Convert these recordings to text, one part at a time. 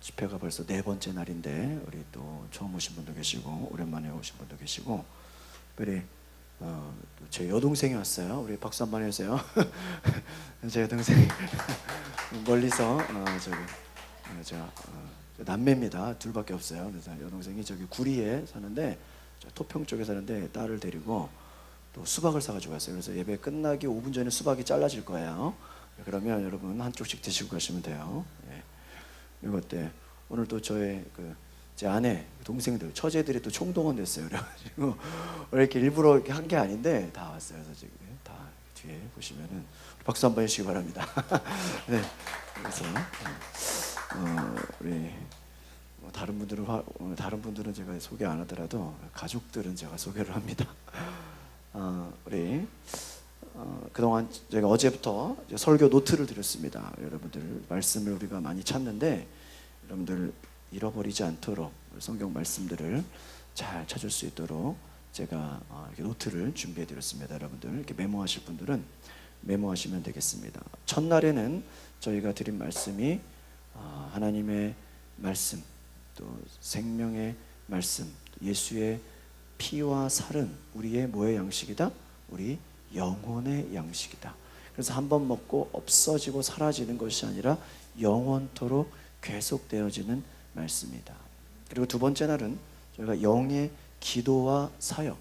집회가 벌써 4번째 날인데 우리 또 처음 오신 분도 계시고 오랜만에 오신 분도 계시고 특별히 제 여동생이 왔어요. 우리 박수 한번 해주세요. 제 여동생이 멀리서 저기 제가 남매입니다. 둘밖에 없어요. 그래서 여동생이 저기 구리에 사는데 토평 쪽에 사는데 딸을 데리고 또 수박을 사가지고 왔어요. 그래서 예배 끝나기 5분 전에 수박이 잘라질 거예요. 그러면 여러분 한쪽씩 드시고 가시면 돼요. 예. 이것 때 오늘 또 저의 제 아내 동생들 처제들이 또 총동원 됐어요. 그래가지고 이렇게 일부러 이렇게 한 게 아닌데 다 왔어요. 그래서 지금 다 뒤에 보시면은 박수 한번 해주시기 바랍니다. 네. 그래서 우리 다른 분들은 제가 소개 안 하더라도 가족들은 제가 소개를 합니다. 우리 그동안 제가 어제부터 설교 노트를 드렸습니다. 여러분들 말씀을 우리가 많이 찾는데 여러분들 잃어버리지 않도록 성경 말씀들을 잘 찾을 수 있도록 제가 이렇게 노트를 준비해 드렸습니다. 여러분들 이렇게 메모하실 분들은 메모하시면 되겠습니다. 첫날에는 저희가 드린 말씀이 하나님의 말씀, 또 생명의 말씀, 예수의 피와 살은 우리의 뭐의 양식이다? 우리 영혼의 양식이다. 그래서 한번 먹고 없어지고 사라지는 것이 아니라 영원토록 계속되어지는 말씀이다. 그리고 두 번째 날은 저희가 영의 기도와 사역,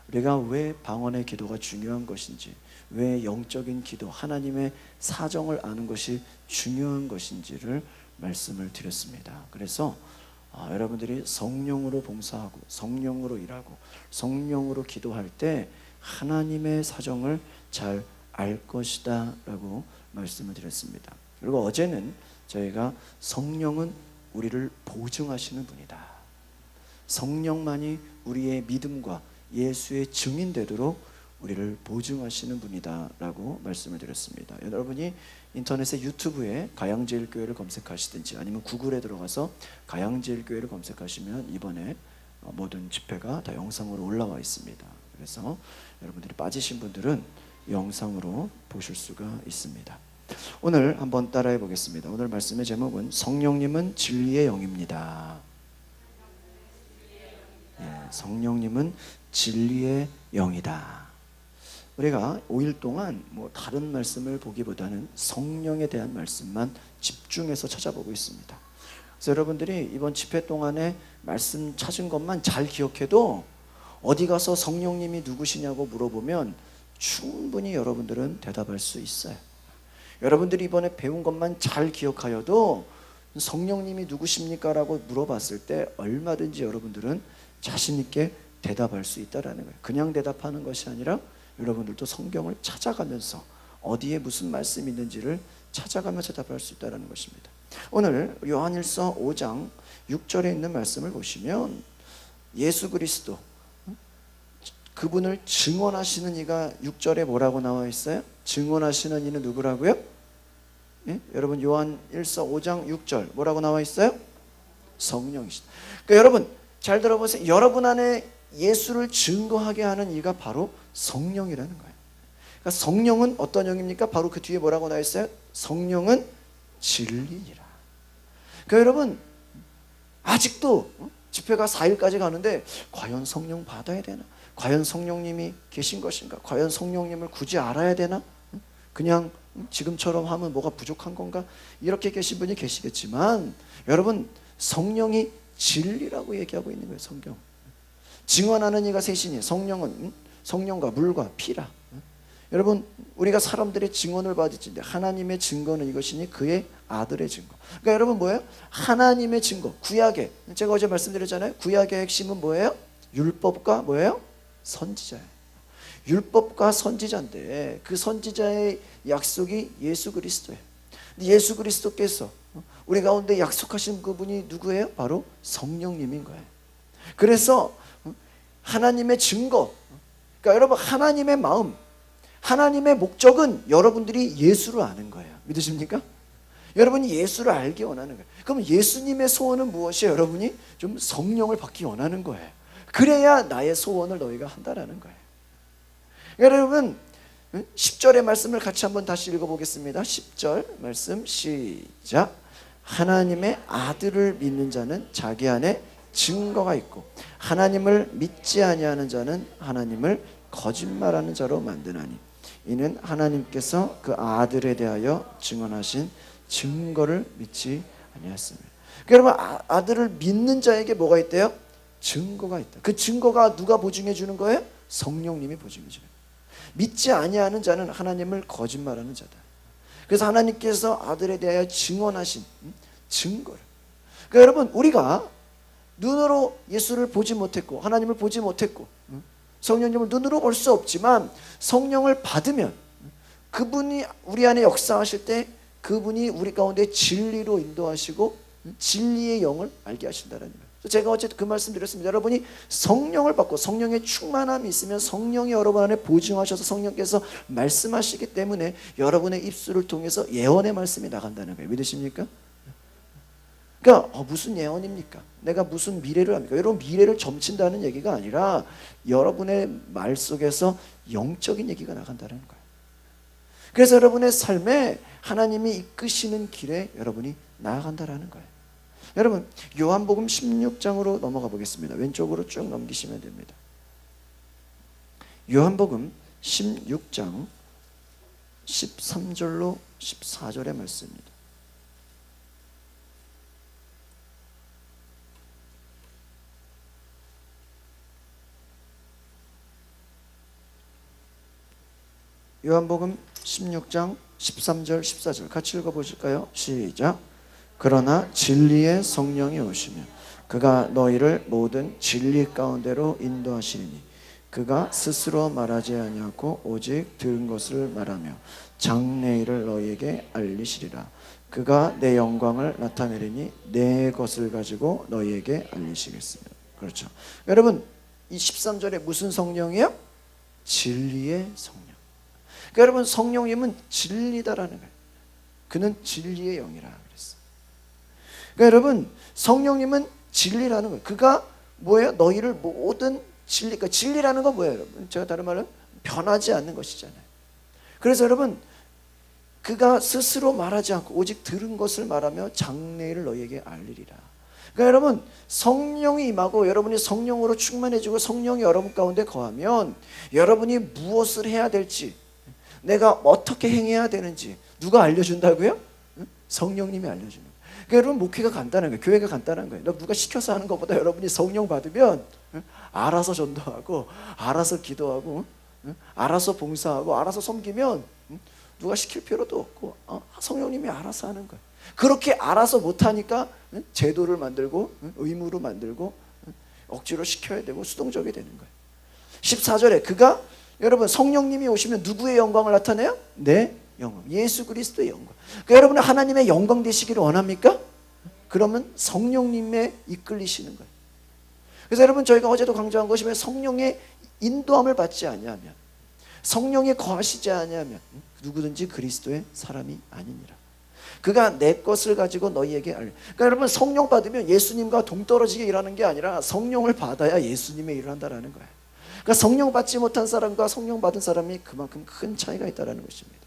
우리가 왜 방언의 기도가 중요한 것인지, 왜 영적인 기도, 하나님의 사정을 아는 것이 중요한 것인지를 말씀을 드렸습니다. 그래서 여러분들이 성령으로 봉사하고 성령으로 일하고 성령으로 기도할 때 하나님의 사정을 잘 알 것이다 라고 말씀을 드렸습니다. 그리고 어제는 저희가 성령은 우리를 보증하시는 분이다, 성령만이 우리의 믿음과 예수의 증인 되도록 우리를 보증하시는 분이다 라고 말씀을 드렸습니다. 여러분이 인터넷에 유튜브에 가양제일교회를 검색하시든지 아니면 구글에 들어가서 가양제일교회를 검색하시면 이번에 모든 집회가 다 영상으로 올라와 있습니다. 그래서 여러분들이 빠지신 분들은 영상으로 보실 수가 있습니다. 오늘 한번 따라해 보겠습니다. 오늘 말씀의 제목은 성령님은 진리의 영입니다. 성령님은 진리의 영이다. 우리가 5일 동안 다른 말씀을 보기보다는 성령에 대한 말씀만 집중해서 찾아보고 있습니다. 그래서 여러분들이 이번 집회 동안에 말씀 찾은 것만 잘 기억해도 어디 가서 성령님이 누구시냐고 물어보면 충분히 여러분들은 대답할 수 있어요. 여러분들이 이번에 배운 것만 잘 기억하여도 성령님이 누구십니까? 라고 물어봤을 때 얼마든지 여러분들은 자신 있게 대답할 수 있다는 거예요. 그냥 대답하는 것이 아니라 여러분들도 성경을 찾아가면서 어디에 무슨 말씀이 있는지를 찾아가면서 대답할 수 있다는 것입니다. 오늘 요한일서 5장 6절에 있는 말씀을 보시면 예수 그리스도 그분을 증언하시는 이가 6절에 뭐라고 나와 있어요? 증언하시는 이는 누구라고요? 예? 여러분 요한일서 5장 6절 뭐라고 나와 있어요? 성령이시다. 그러니까 여러분 잘 들어보세요. 여러분 안에 예수를 증거하게 하는 이가 바로 성령이라는 거예요. 그러니까 성령은 어떤 영입니까? 바로 그 뒤에 뭐라고 나와 있어요? 성령은 진리니라. 그러니까 여러분 아직도 집회가 4일까지 가는데 과연 성령 받아야 되나? 과연 성령님이 계신 것인가? 과연 성령님을 굳이 알아야 되나? 그냥 지금처럼 하면 뭐가 부족한 건가? 이렇게 계신 분이 계시겠지만 여러분 성령이 진리라고 얘기하고 있는 거예요. 성경 증언하는 이가 셋이니 성령은 성령과 물과 피라. 여러분 우리가 사람들의 증언을 받을지인데 하나님의 증거는 이것이니 그의 아들의 증거. 그러니까 여러분 뭐예요? 하나님의 증거. 구약의 제가 어제 말씀드렸잖아요. 구약의 핵심은 뭐예요? 율법과 뭐예요? 선지자예요. 율법과 선지자인데 그 선지자의 약속이 예수 그리스도예요. 근데 예수 그리스도께서 우리 가운데 약속하신 그분이 누구예요? 바로 성령님인 거예요. 그래서 하나님의 증거, 그러니까 여러분 하나님의 마음, 하나님의 목적은 여러분들이 예수를 아는 거예요. 믿으십니까? 여러분이 예수를 알기 원하는 거예요. 그럼 예수님의 소원은 무엇이에요? 여러분이 좀 성령을 받기 원하는 거예요. 그래야 나의 소원을 너희가 한다라는 거예요. 여러분 10절의 말씀을 같이 한번 다시 읽어보겠습니다. 10절 말씀 시작. 하나님의 아들을 믿는 자는 자기 안에 증거가 있고 하나님을 믿지 아니하는 자는 하나님을 거짓말하는 자로 만드나니 이는 하나님께서 그 아들에 대하여 증언하신 증거를 믿지 아니하였습니다. 여러분, 아들을 믿는 자에게 뭐가 있대요? 증거가 있다. 그 증거가 누가 보증해 주는 거예요? 성령님이 보증해 주는 거예요. 믿지 아니하는 자는 하나님을 거짓말하는 자다. 그래서 하나님께서 아들에 대하여 증언하신 증거를. 그러니까 여러분, 우리가 눈으로 예수를 보지 못했고 하나님을 보지 못했고 성령님을 눈으로 볼 수 없지만 성령을 받으면 그분이 우리 안에 역사하실 때 그분이 우리 가운데 진리로 인도하시고 진리의 영을 알게 하신다는 거예요. 제가 어제 그 말씀 드렸습니다. 여러분이 성령을 받고 성령의 충만함이 있으면 성령이 여러분 안에 보증하셔서 성령께서 말씀하시기 때문에 여러분의 입술을 통해서 예언의 말씀이 나간다는 거예요. 믿으십니까? 그러니까 무슨 예언입니까? 내가 무슨 미래를 합니까? 여러분, 미래를 점친다는 얘기가 아니라 여러분의 말 속에서 영적인 얘기가 나간다는 거예요. 그래서 여러분의 삶에 하나님이 이끄시는 길에 여러분이 나아간다는 거예요. 여러분, 요한복음 16장으로 넘어가 보겠습니다. 왼쪽으로 쭉 넘기시면 됩니다. 요한복음 16장 13절로 14절의 말씀입니다. 요한복음 16장 13절 14절 같이 읽어보실까요? 시작. 그러나 진리의 성령이 오시면 그가 너희를 모든 진리 가운데로 인도하시리니 그가 스스로 말하지 아니하고 오직 들은 것을 말하며 장래일을 너희에게 알리시리라. 그가 내 영광을 나타내리니 내 것을 가지고 너희에게 알리시겠습니다. 그렇죠. 여러분, 이 13절에 무슨 성령이요? 진리의 성령. 그러니까 여러분, 성령님은 진리다라는 거예요. 그는 진리의 영이라 그랬어요. 그러니까 여러분, 성령님은 진리라는 거예요. 그가 뭐예요? 너희를 모든 진리. 그러니까 진리라는 건 뭐예요, 여러분? 제가 다른 말로 변하지 않는 것이잖아요. 그래서 여러분, 그가 스스로 말하지 않고 오직 들은 것을 말하며 장래일을 너희에게 알리리라. 그러니까 여러분, 성령이 임하고 여러분이 성령으로 충만해지고 성령이 여러분 가운데 거하면 여러분이 무엇을 해야 될지, 내가 어떻게 행해야 되는지 누가 알려준다고요? 성령님이 알려주는 거예요. 그러니까 여러분, 목회가 간단한 거예요. 교회가 간단한 거예요. 누가 시켜서 하는 것보다 여러분이 성령 받으면 알아서 전도하고 알아서 기도하고 알아서 봉사하고 알아서 섬기면 누가 시킬 필요도 없고 성령님이 알아서 하는 거예요. 그렇게 알아서 못하니까 제도를 만들고 의무로 만들고 억지로 시켜야 되고 수동적이 되는 거예요. 14절에 그가, 여러분, 성령님이 오시면 누구의 영광을 나타내요? 내 영광, 예수 그리스도의 영광. 그러니까 여러분은 하나님의 영광 되시기를 원합니까? 그러면 성령님의 이끌리시는 거예요. 그래서 여러분, 저희가 어제도 강조한 것이 성령의 인도함을 받지 아니하면, 성령에 거하시지 아니하면 누구든지 그리스도의 사람이 아니니라. 그가 내 것을 가지고 너희에게 알려. 그러니까 여러분, 성령 받으면 예수님과 동떨어지게 일하는 게 아니라 성령을 받아야 예수님의 일을 한다는 거예요. 그러니까 성령 받지 못한 사람과 성령 받은 사람이 그만큼 큰 차이가 있다는 것입니다.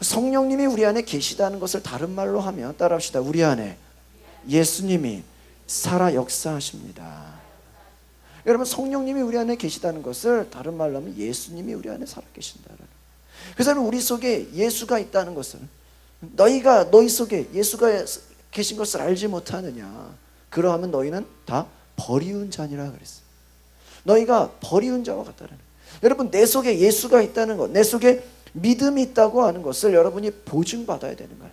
성령님이 우리 안에 계시다는 것을 다른 말로 하면, 따라합시다. 우리 안에 예수님이 살아 역사하십니다. 여러분, 성령님이 우리 안에 계시다는 것을 다른 말로 하면 예수님이 우리 안에 살아 계신다는. 그래서 우리 속에 예수가 있다는 것을, 너희가 너희 속에 예수가 계신 것을 알지 못하느냐, 그러하면 너희는 다 버리운 자니라 그랬어요. 너희가 버리운 자와 같다는 거예요. 여러분, 내 속에 예수가 있다는 것, 내 속에 믿음이 있다고 하는 것을 여러분이 보증받아야 되는 거예요.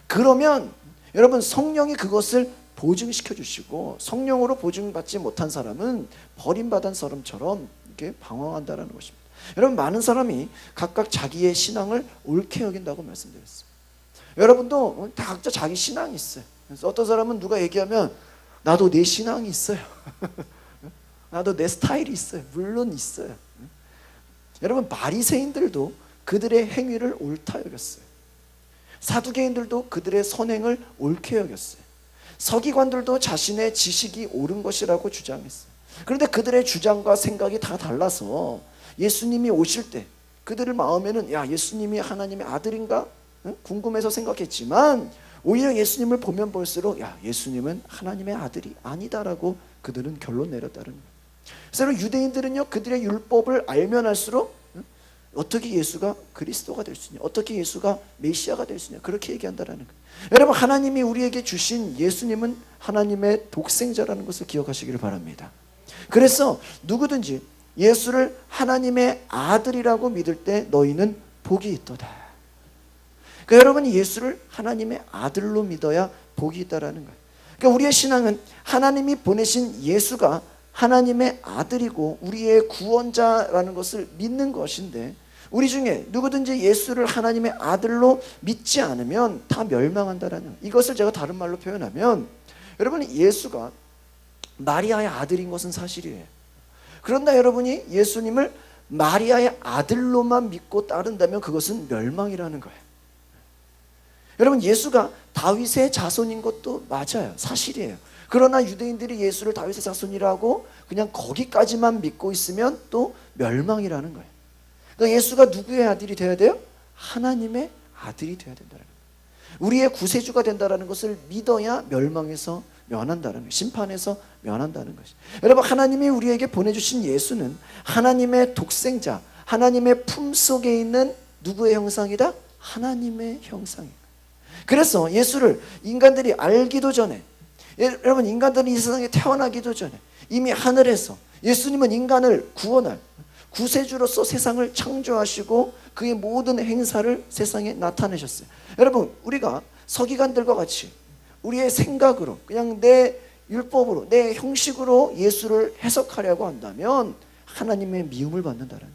그러면 여러분, 성령이 그것을 보증시켜 주시고, 성령으로 보증받지 못한 사람은 버림받은 사람처럼 이렇게 방황한다는 것입니다. 여러분, 많은 사람이 각각 자기의 신앙을 옳게 여긴다고 말씀드렸어요. 여러분도 다 각자 자기 신앙이 있어요. 그래서 어떤 사람은 누가 얘기하면 나도 내 신앙이 있어요. 나도 내 스타일이 있어요. 물론 있어요. 여러분, 바리새인들도 그들의 행위를 옳다 여겼어요. 사두개인들도 그들의 선행을 옳게 여겼어요. 서기관들도 자신의 지식이 옳은 것이라고 주장했어요. 그런데 그들의 주장과 생각이 다 달라서 예수님이 오실 때 그들의 마음에는, 야, 예수님이 하나님의 아들인가? 궁금해서 생각했지만 오히려 예수님을 보면 볼수록 야, 예수님은 하나님의 아들이 아니다라고 그들은 결론 내렸다는 거예요. 그래서 유대인들은요, 그들의 율법을 알면 알수록 어떻게 예수가 그리스도가 될 수 있냐, 어떻게 예수가 메시아가 될 수 있냐, 그렇게 얘기한다라는 거예요. 여러분, 하나님이 우리에게 주신 예수님은 하나님의 독생자라는 것을 기억하시기를 바랍니다. 그래서 누구든지 예수를 하나님의 아들이라고 믿을 때 너희는 복이 있도다. 그러니까 여러분이 예수를 하나님의 아들로 믿어야 복이 있다라는 거예요. 그러니까 우리의 신앙은 하나님이 보내신 예수가 하나님의 아들이고 우리의 구원자라는 것을 믿는 것인데, 우리 중에 누구든지 예수를 하나님의 아들로 믿지 않으면 다 멸망한다라는 거예요. 이것을 제가 다른 말로 표현하면, 여러분, 예수가 마리아의 아들인 것은 사실이에요. 그런데 여러분이 예수님을 마리아의 아들로만 믿고 따른다면 그것은 멸망이라는 거예요. 여러분, 예수가 다윗의 자손인 것도 맞아요. 사실이에요. 그러나 유대인들이 예수를 다윗의 자손이라고 그냥 거기까지만 믿고 있으면 또 멸망이라는 거예요. 그러니까 예수가 누구의 아들이 되어야 돼요? 하나님의 아들이 되어야 된다는 거예요. 우리의 구세주가 된다는 것을 믿어야 멸망에서 면한다는 거예요. 심판에서 면한다는 것이죠. 여러분, 하나님이 우리에게 보내주신 예수는 하나님의 독생자, 하나님의 품속에 있는 누구의 형상이다? 하나님의 형상이에요. 그래서 예수를 인간들이 알기도 전에, 여러분, 인간들은 이 세상에 태어나기도 전에 이미 하늘에서 예수님은 인간을 구원할 구세주로서 세상을 창조하시고 그의 모든 행사를 세상에 나타내셨어요. 여러분, 우리가 서기관들과 같이 우리의 생각으로 그냥 내 율법으로 내 형식으로 예수를 해석하려고 한다면 하나님의 미움을 받는다는 거예요.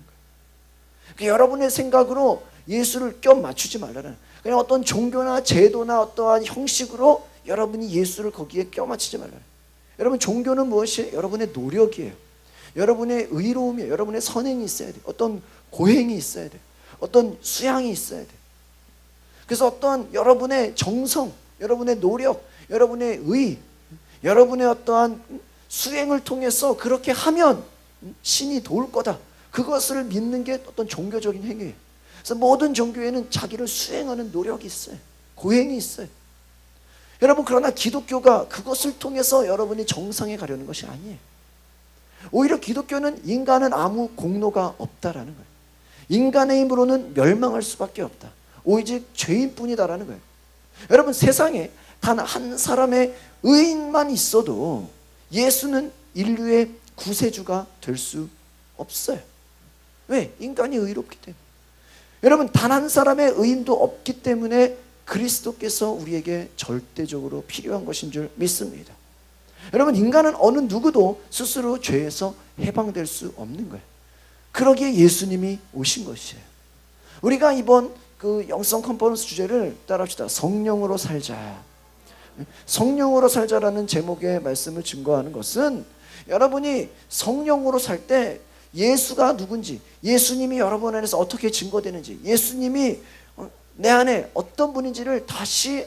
그러니까 여러분의 생각으로 예수를 껴 맞추지 말라는, 그냥 어떤 종교나 제도나 어떠한 형식으로 여러분이 예수를 거기에 껴 맞추지 말라는. 여러분, 종교는 무엇이에요? 여러분의 노력이에요. 여러분의 의로움이에요. 여러분의 선행이 있어야 돼요. 어떤 고행이 있어야 돼요. 어떤 수양이 있어야 돼요. 그래서 어떠한 여러분의 정성, 여러분의 노력, 여러분의 의, 여러분의 어떠한 수행을 통해서 그렇게 하면 신이 도울 거다, 그것을 믿는 게 어떤 종교적인 행위예요. 그래서 모든 종교에는 자기를 수행하는 노력이 있어요. 고행이 있어요. 여러분, 그러나 기독교가 그것을 통해서 여러분이 정상에 가려는 것이 아니에요. 오히려 기독교는 인간은 아무 공로가 없다라는 거예요. 인간의 힘으로는 멸망할 수밖에 없다. 오직 죄인뿐이다라는 거예요. 여러분, 세상에 단 한 사람의 의인만 있어도 예수는 인류의 구세주가 될 수 없어요. 왜? 인간이 의롭기 때문에. 여러분, 단 한 사람의 의인도 없기 때문에 그리스도께서 우리에게 절대적으로 필요한 것인 줄 믿습니다. 여러분, 인간은 어느 누구도 스스로 죄에서 해방될 수 없는 거예요. 그러기에 예수님이 오신 것이에요. 우리가 이번 그 영성 컨퍼런스 주제를 따라합시다. 성령으로 살자. 성령으로 살자라는 제목의 말씀을 증거하는 것은, 여러분이 성령으로 살 때 예수가 누군지, 예수님이 여러분 안에서 어떻게 증거되는지, 예수님이 내 안에 어떤 분인지를 다시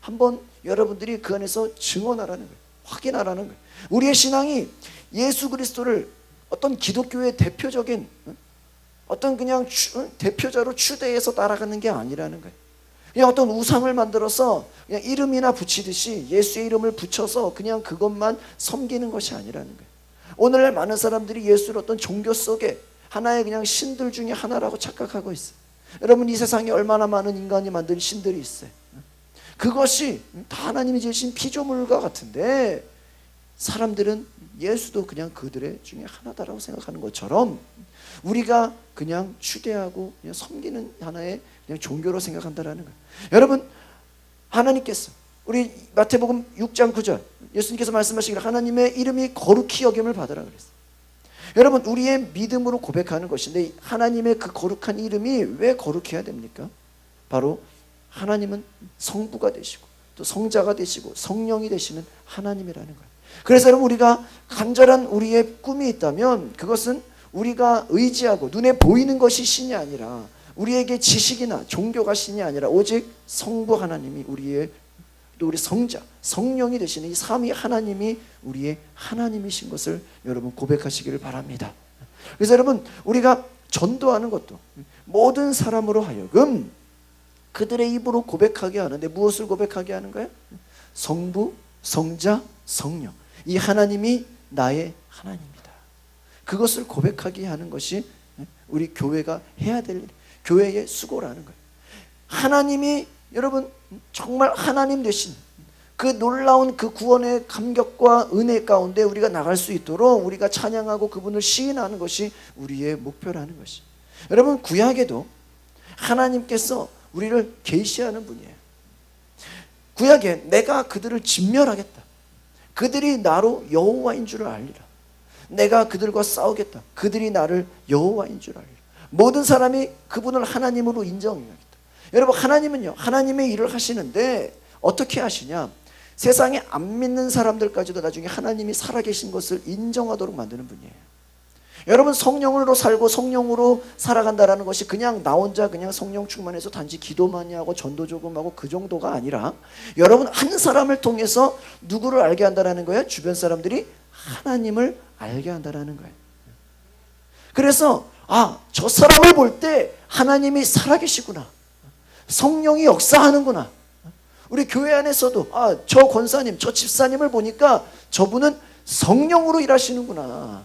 한번 여러분들이 그 안에서 증언하라는 거예요. 확인하라는 거예요. 우리의 신앙이 예수 그리스도를 어떤 기독교의 대표적인 어떤 그냥 대표자로 추대해서 따라가는 게 아니라는 거예요. 그냥 어떤 우상을 만들어서 그냥 이름이나 붙이듯이 예수의 이름을 붙여서 그냥 그것만 섬기는 것이 아니라는 거예요. 오늘날 많은 사람들이 예수를 어떤 종교 속에 하나의 그냥 신들 중에 하나라고 착각하고 있어요. 여러분, 이 세상에 얼마나 많은 인간이 만든 신들이 있어요. 그것이 다 하나님이 지으신 피조물과 같은데, 사람들은 예수도 그냥 그들의 중에 하나다라고 생각하는 것처럼 우리가 그냥 추대하고 그냥 섬기는 하나의 그냥 종교로 생각한다라는 거예요. 여러분, 하나님께서 우리 마태복음 6장 9절 예수님께서 말씀하시기를 하나님의 이름이 거룩히 여김을 받으라 그랬어요. 여러분, 우리의 믿음으로 고백하는 것인데, 하나님의 그 거룩한 이름이 왜 거룩해야 됩니까? 바로 하나님은 성부가 되시고 또 성자가 되시고 성령이 되시는 하나님이라는 거예요. 그래서 여러분, 우리가 간절한 우리의 꿈이 있다면 그것은 우리가 의지하고 눈에 보이는 것이 신이 아니라, 우리에게 지식이나 종교가 신이 아니라 오직 성부 하나님이 우리의, 또 우리 성자 성령이 되시는 이 삼위 하나님이 우리의 하나님이신 것을 여러분 고백하시기를 바랍니다. 그래서 여러분, 우리가 전도하는 것도 모든 사람으로 하여금 그들의 입으로 고백하게 하는데 무엇을 고백하게 하는 거예요? 성부, 성자, 성령. 이 하나님이 나의 하나님이다. 그것을 고백하게 하는 것이 우리 교회가 해야 될 일, 교회의 수고라는 거예요. 하나님이 여러분 정말 하나님 되신 그 놀라운 그 구원의 감격과 은혜 가운데 우리가 나갈 수 있도록 우리가 찬양하고 그분을 시인하는 것이 우리의 목표라는 것이. 여러분 구약에도 하나님께서 우리를 계시하는 분이에요. 구약에 내가 그들을 진멸하겠다. 그들이 나로 여호와인 줄을 알리라. 내가 그들과 싸우겠다. 그들이 나를 여호와인 줄 알리라. 모든 사람이 그분을 하나님으로 인정해야겠다. 여러분 하나님은요 하나님의 일을 하시는데 어떻게 하시냐, 세상에 안 믿는 사람들까지도 나중에 하나님이 살아계신 것을 인정하도록 만드는 분이에요. 여러분 성령으로 살고 성령으로 살아간다는 것이 그냥 나 혼자 그냥 성령 충만해서 단지 기도 많이 하고 전도 조금 하고 그 정도가 아니라 여러분 한 사람을 통해서 누구를 알게 한다는 거예요? 주변 사람들이 하나님을 알게 한다는 거예요. 그래서 저 사람을 볼 때 하나님이 살아계시구나, 성령이 역사하는구나. 우리 교회 안에서도 저 권사님, 저 집사님을 보니까 저분은 성령으로 일하시는구나.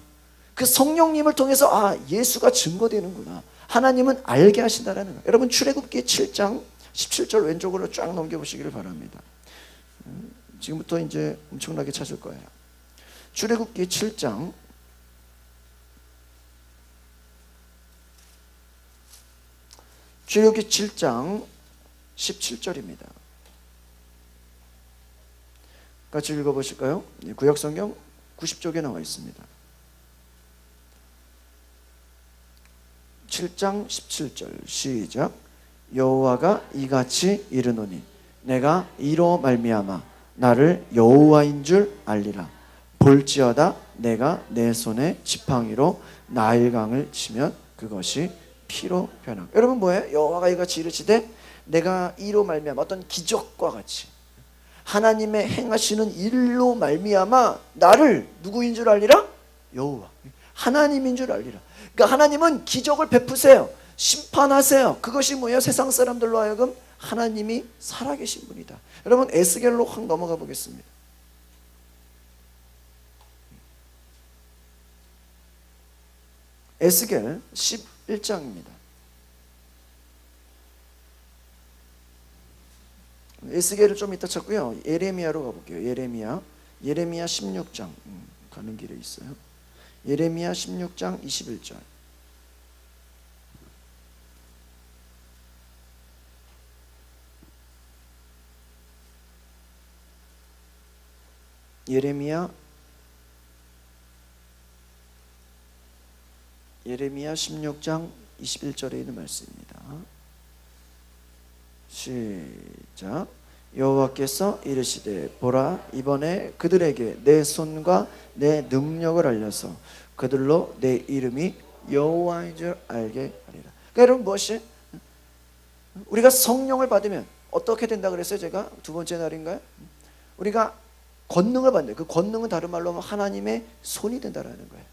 그 성령님을 통해서 예수가 증거되는구나. 하나님은 알게 하신다라는 거예요. 여러분 출애굽기 7장 17절 왼쪽으로 쫙 넘겨보시기를 바랍니다. 지금부터 이제 엄청나게 찾을 거예요. 출애굽기 7장 17절입니다. 같이 읽어보실까요? 구약성경 90쪽에 나와 있습니다. 7장 17절 시작. 여호와가 이같이 이르노니 내가 이로 말미암아 나를 여호와인 줄 알리라. 볼지어다 내가 내 손에 지팡이로 나일강을 치면 그것이 피로 변하고. 여러분 뭐예요? 여호와가 이같이 이르시되 내가 이로 말미암아 어떤 기적과 같이 하나님의 행하시는 일로 말미암아 나를 누구인 줄 알리라? 여호와 하나님인 줄 알리라. 그러니까 하나님은 기적을 베푸세요. 심판하세요. 그것이 뭐예요? 세상 사람들로 하여금 하나님이 살아계신 분이다. 여러분 에스겔로 확 넘어가 보겠습니다. 에스겔 11장입니다. 에스겔을 좀 이따 찾고요. 예레미야로 가볼게요. 예레미야 16장 가는 길에 있어요. 예레미야 16장 21절. 예레미야 16장 21절에 있는 말씀입니다. 시작. 여호와께서 이르시되 보라 이번에 그들에게 내 손과 내 능력을 알려서 그들로 내 이름이 여호와인 줄 알게 하리라. 그러니까 여러분 무엇이? 우리가 성령을 받으면 어떻게 된다 그랬어요? 제가 두 번째 날인가요? 우리가 권능을 받는다. 그 권능은 다른 말로 하면 하나님의 손이 된다라는 거예요.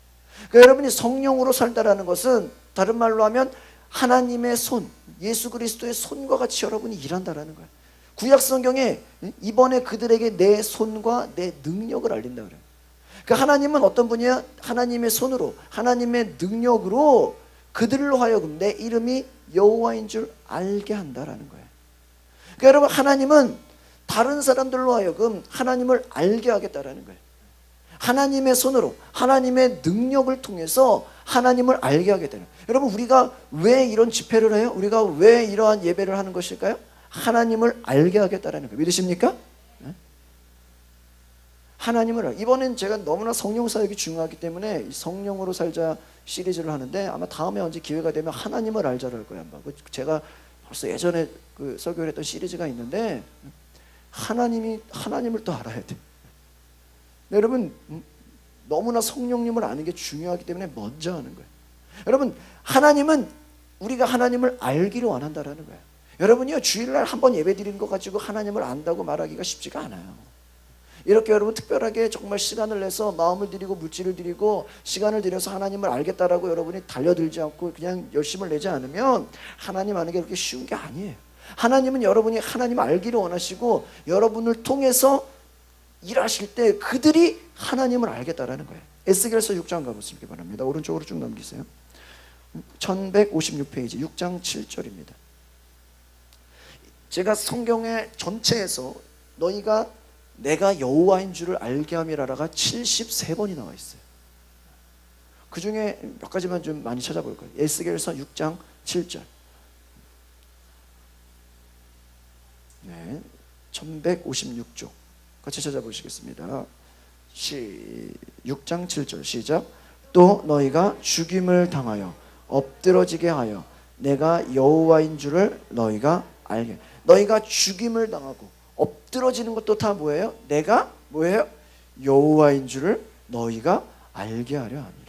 그러니까 여러분이 성령으로 살다라는 것은 다른 말로 하면 하나님의 손, 예수 그리스도의 손과 같이 여러분이 일한다라는 거예요. 구약 성경에 이번에 그들에게 내 손과 내 능력을 알린다 그래요. 그러니까 하나님은 어떤 분이야? 하나님의 손으로, 하나님의 능력으로 그들로 하여금 내 이름이 여호와인 줄 알게 한다라는 거예요. 그러니까 여러분 하나님은 다른 사람들로 하여금 하나님을 알게 하겠다라는 거예요. 하나님의 손으로 하나님의 능력을 통해서 하나님을 알게 하게 되는. 여러분 우리가 왜 이런 집회를 해요? 우리가 왜 이러한 예배를 하는 것일까요? 하나님을 알게 하겠다라는 거예요. 믿으십니까? 하나님을 이번엔 제가 너무나 성령 사역이 중요하기 때문에 성령으로 살자 시리즈를 하는데 아마 다음에 언제 기회가 되면 하나님을 알자를 할 거예요. 제가 벌써 예전에 그 설교를 했던 시리즈가 있는데 하나님을 또 알아야 돼. 여러분 너무나 성령님을 아는 게 중요하기 때문에 먼저 하는 거예요. 여러분 하나님은 우리가 하나님을 알기를 원한다라는 거예요. 여러분이요 주일날 한번 예배 드리는 거 가지고 하나님을 안다고 말하기가 쉽지가 않아요. 이렇게 여러분 특별하게 정말 시간을 내서 마음을 드리고 물질을 드리고 시간을 들여서 하나님을 알겠다라고 여러분이 달려들지 않고 그냥 열심을 내지 않으면 하나님 아는 게 그렇게 쉬운 게 아니에요. 하나님은 여러분이 하나님 알기를 원하시고 여러분을 통해서 일하실 때 그들이 하나님을 알겠다라는 거예요. 에스겔서 6장 가보시기 바랍니다. 오른쪽으로 쭉 넘기세요. 1156페이지 6장 7절입니다. 제가 성경의 전체에서 너희가 내가 여호와인 줄을 알게 함이라가 73번이 나와 있어요. 그 중에 몇 가지만 좀 많이 찾아볼 거예요. 에스겔서 6장 7절. 네, 1156쪽 같이 찾아보시겠습니다. 6장 7절 시작. 또 너희가 죽임을 당하여 엎드러지게 하여 내가 여호와인 줄을 너희가 알게. 너희가 죽임을 당하고 엎드러지는 것도 다 뭐예요? 내가 뭐예요? 여호와인 줄을 너희가 알게 하려 함이라.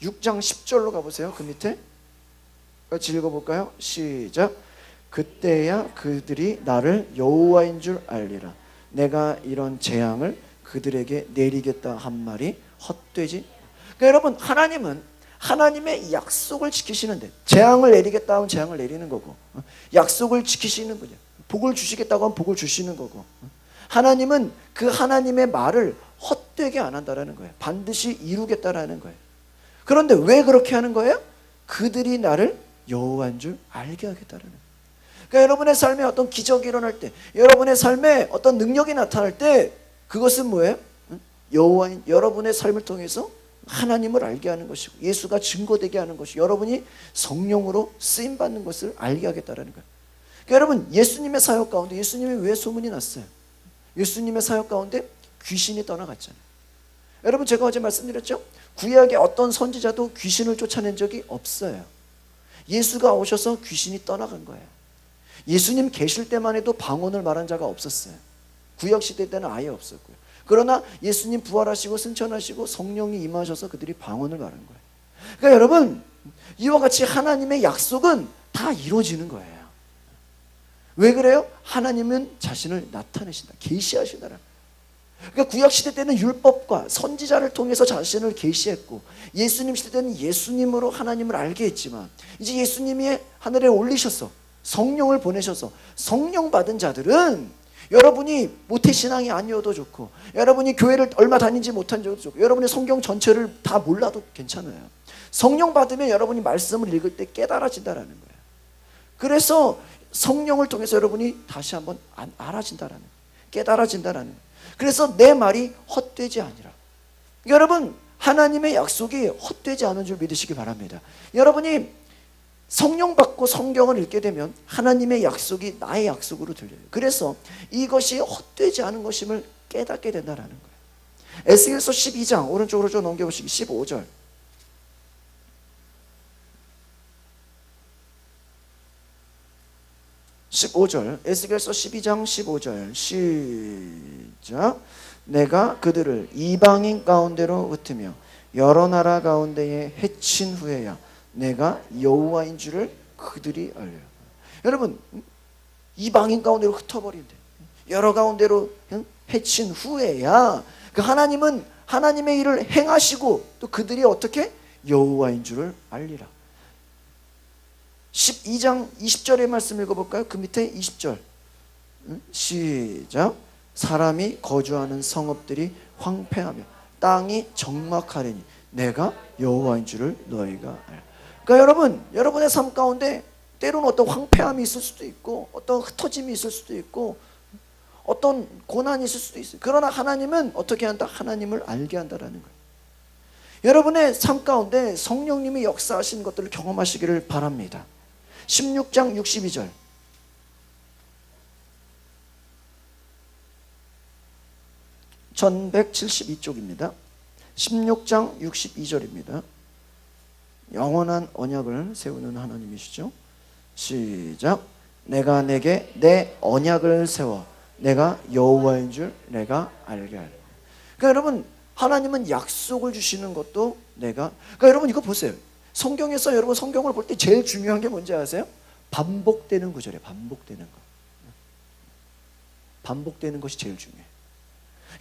6장 10절로 가보세요. 그 밑에 같이 읽어볼까요? 시작. 그때야 그들이 나를 여호와인 줄 알리라. 내가 이런 재앙을 그들에게 내리겠다 한 말이 헛되지. 그러니까 여러분, 하나님은 하나님의 약속을 지키시는데, 재앙을 내리겠다 하면 재앙을 내리는 거고, 약속을 지키시는 분이야. 복을 주시겠다고 하면 복을 주시는 거고, 하나님은 그 하나님의 말을 헛되게 안 한다라는 거예요. 반드시 이루겠다라는 거예요. 그런데 왜 그렇게 하는 거예요? 그들이 나를 여호와인 줄 알게 하겠다라는 거예요. 그러니까 여러분의 삶에 어떤 기적이 일어날 때, 여러분의 삶에 어떤 능력이 나타날 때, 그것은 뭐예요? 여호와인 여러분의 삶을 통해서 하나님을 알게 하는 것이고, 예수가 증거되게 하는 것이고, 여러분이 성령으로 쓰임받는 것을 알게 하겠다는 거예요. 그러니까 여러분, 예수님의 사역 가운데 예수님이 왜 소문이 났어요? 예수님의 사역 가운데 귀신이 떠나갔잖아요. 여러분, 제가 어제 말씀드렸죠? 구약의 어떤 선지자도 귀신을 쫓아낸 적이 없어요. 예수가 오셔서 귀신이 떠나간 거예요. 예수님 계실 때만 해도 방언을 말한 자가 없었어요. 구약시대 때는 아예 없었고요. 그러나 예수님 부활하시고 승천하시고 성령이 임하셔서 그들이 방언을 말한 거예요. 그러니까 여러분, 이와 같이 하나님의 약속은 다 이루어지는 거예요. 왜 그래요? 하나님은 자신을 나타내신다, 계시하신다. 그러니까 구약시대 때는 율법과 선지자를 통해서 자신을 계시했고, 예수님 시대 때는 예수님으로 하나님을 알게 했지만, 이제 예수님이 하늘에 올리셔서 성령을 보내셔서 성령 받은 자들은 여러분이 모태신앙이 아니어도 좋고, 여러분이 교회를 얼마 다니지 못한 적도 좋고, 여러분이 성경 전체를 다 몰라도 괜찮아요. 성령 받으면 여러분이 말씀을 읽을 때 깨달아진다라는 거예요. 그래서 성령을 통해서 여러분이 다시 한번 알아진다라는 거예요. 깨달아진다라는 거예요. 그래서 내 말이 헛되지 아니라. 여러분, 하나님의 약속이 헛되지 않은 줄 믿으시기 바랍니다. 여러분이 성령 받고 성경을 읽게 되면 하나님의 약속이 나의 약속으로 들려요. 그래서 이것이 헛되지 않은 것임을 깨닫게 된다는 거예요. 에스겔서 12장 오른쪽으로 좀 넘겨보시기 15절. 에스겔서 12장 15절 시작. 내가 그들을 이방인 가운데로 흩으며 여러 나라 가운데에 해친 후에야 내가 여호와인 줄을 그들이 알려. 여러분, 이방인 가운데로 흩어버린대. 여러 가운데로 해친 후에야 그 하나님은 하나님의 일을 행하시고 또 그들이 어떻게 여호와인 줄을 알리라. 12장 20절의 말씀 읽어볼까요? 그 밑에 20절 시작. 사람이 거주하는 성읍들이 황폐하며 땅이 적막하리니 내가 여호와인 줄을 너희가 알라. 그러니까 여러분, 여러분의 삶 가운데 때로는 어떤 황폐함이 있을 수도 있고, 어떤 흩어짐이 있을 수도 있고, 어떤 고난이 있을 수도 있어요. 그러나 하나님은 어떻게 한다? 하나님을 알게 한다라는 거예요. 여러분의 삶 가운데 성령님이 역사하신 것들을 경험하시기를 바랍니다. 16장 62절. (1172쪽입니다) 16장 62절입니다. 영원한 언약을 세우는 하나님이시죠. 시작. 내가 내게 내 언약을 세워 내가 여호와인 줄 내가 알게 하리라. 그러니까 여러분, 하나님은 약속을 주시는 것도 그러니까 여러분 이거 보세요. 성경에서 여러분 성경을 볼 때 제일 중요한 게 뭔지 아세요? 반복되는 구절이에요. 반복되는 거. 반복되는 것이 제일 중요해요.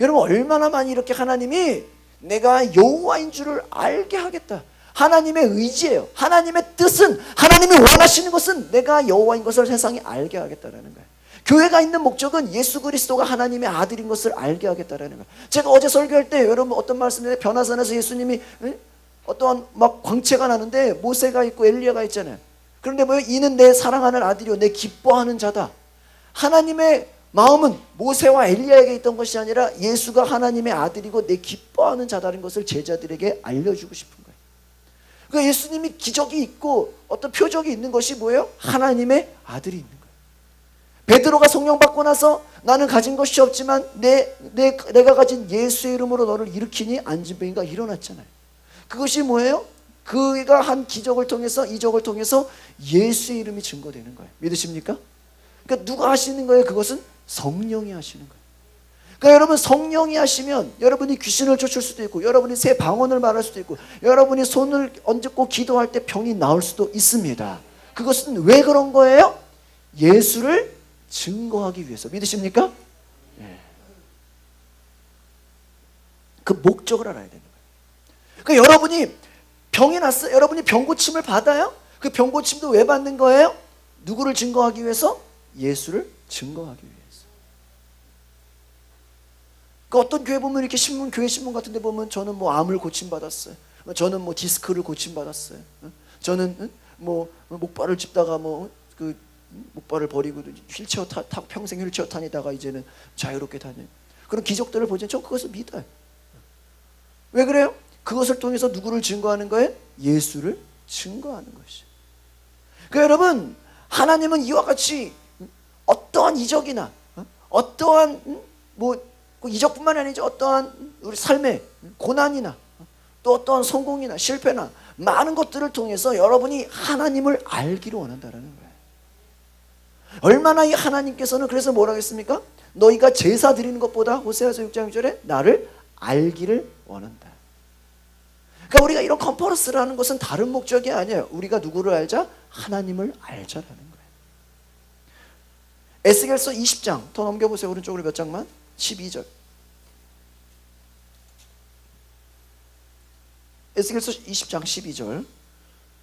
여러분, 얼마나 많이 이렇게 하나님이 내가 여호와인 줄을 알게 하겠다, 하나님의 의지예요. 하나님의 뜻은, 하나님이 원하시는 것은 내가 여호와인 것을 세상에 알게 하겠다라는 거예요. 교회가 있는 목적은 예수 그리스도가 하나님의 아들인 것을 알게 하겠다라는 거예요. 제가 어제 설교할 때 여러분 어떤 말씀인데, 변화산에서 예수님이 어떠한 막 광채가 나는데 모세가 있고 엘리야가 있잖아요. 그런데 뭐예요? 이는 내 사랑하는 아들이요 내 기뻐하는 자다. 하나님의 마음은 모세와 엘리야에게 있던 것이 아니라 예수가 하나님의 아들이고 내 기뻐하는 자다는 것을 제자들에게 알려주고 싶은 거예요. 그러니까 예수님이 기적이 있고 어떤 표적이 있는 것이 뭐예요? 하나님의 아들이 있는 거예요. 베드로가 성령 받고 나서 나는 가진 것이 없지만 내가 가진 예수의 이름으로 너를 일으키니 안진병이가 일어났잖아요. 그것이 뭐예요? 그가 한 기적을 통해서, 이적을 통해서 예수의 이름이 증거되는 거예요. 믿으십니까? 그러니까 누가 하시는 거예요? 그것은 성령이 하시는 거예요. 그러니까 여러분, 성령이 하시면 여러분이 귀신을 쫓을 수도 있고, 여러분이 새 방언을 말할 수도 있고, 여러분이 손을 얹고 기도할 때 병이 나을 수도 있습니다. 그것은 왜 그런 거예요? 예수를 증거하기 위해서. 믿으십니까? 네. 그 목적을 알아야 되는 거예요. 그러니까 여러분이 병이 났어요. 여러분이 병고침을 받아요. 그 병고침도 왜 받는 거예요? 누구를 증거하기 위해서? 예수를 증거하기 위해서. 그 어떤 교회 보면 이렇게 신문, 교회 신문 같은 데 보면 저는 뭐 암을 고침받았어요. 저는 뭐 디스크를 고침받았어요. 저는 뭐 목발을 짚다가 뭐 그 목발을 버리고 휠체어 타고 평생 휠체어 타니다가 이제는 자유롭게 다녀요. 그런 기적들을 보면 저 그것을 믿어요. 왜 그래요? 그것을 통해서 누구를 증거하는 거예요? 예수를 증거하는 것이죠. 그러니까 여러분, 하나님은 이와 같이 어떠한 이적이나 어떠한 뭐 이적뿐만 아니죠. 어떠한 우리 삶의 고난이나 또 어떠한 성공이나 실패나 많은 것들을 통해서 여러분이 하나님을 알기를 원한다는 거예요. 얼마나 이 하나님께서는 그래서 뭐라고 했습니까? 너희가 제사 드리는 것보다 호세아서 6장 6절에 나를 알기를 원한다. 그러니까 우리가 이런 컨퍼런스를 하는 것은 다른 목적이 아니에요. 우리가 누구를 알자? 하나님을 알자라는 거예요. 에스겔서 20장 더 넘겨보세요. 오른쪽으로 몇 장만. 12절. 에스겔서 20장 12절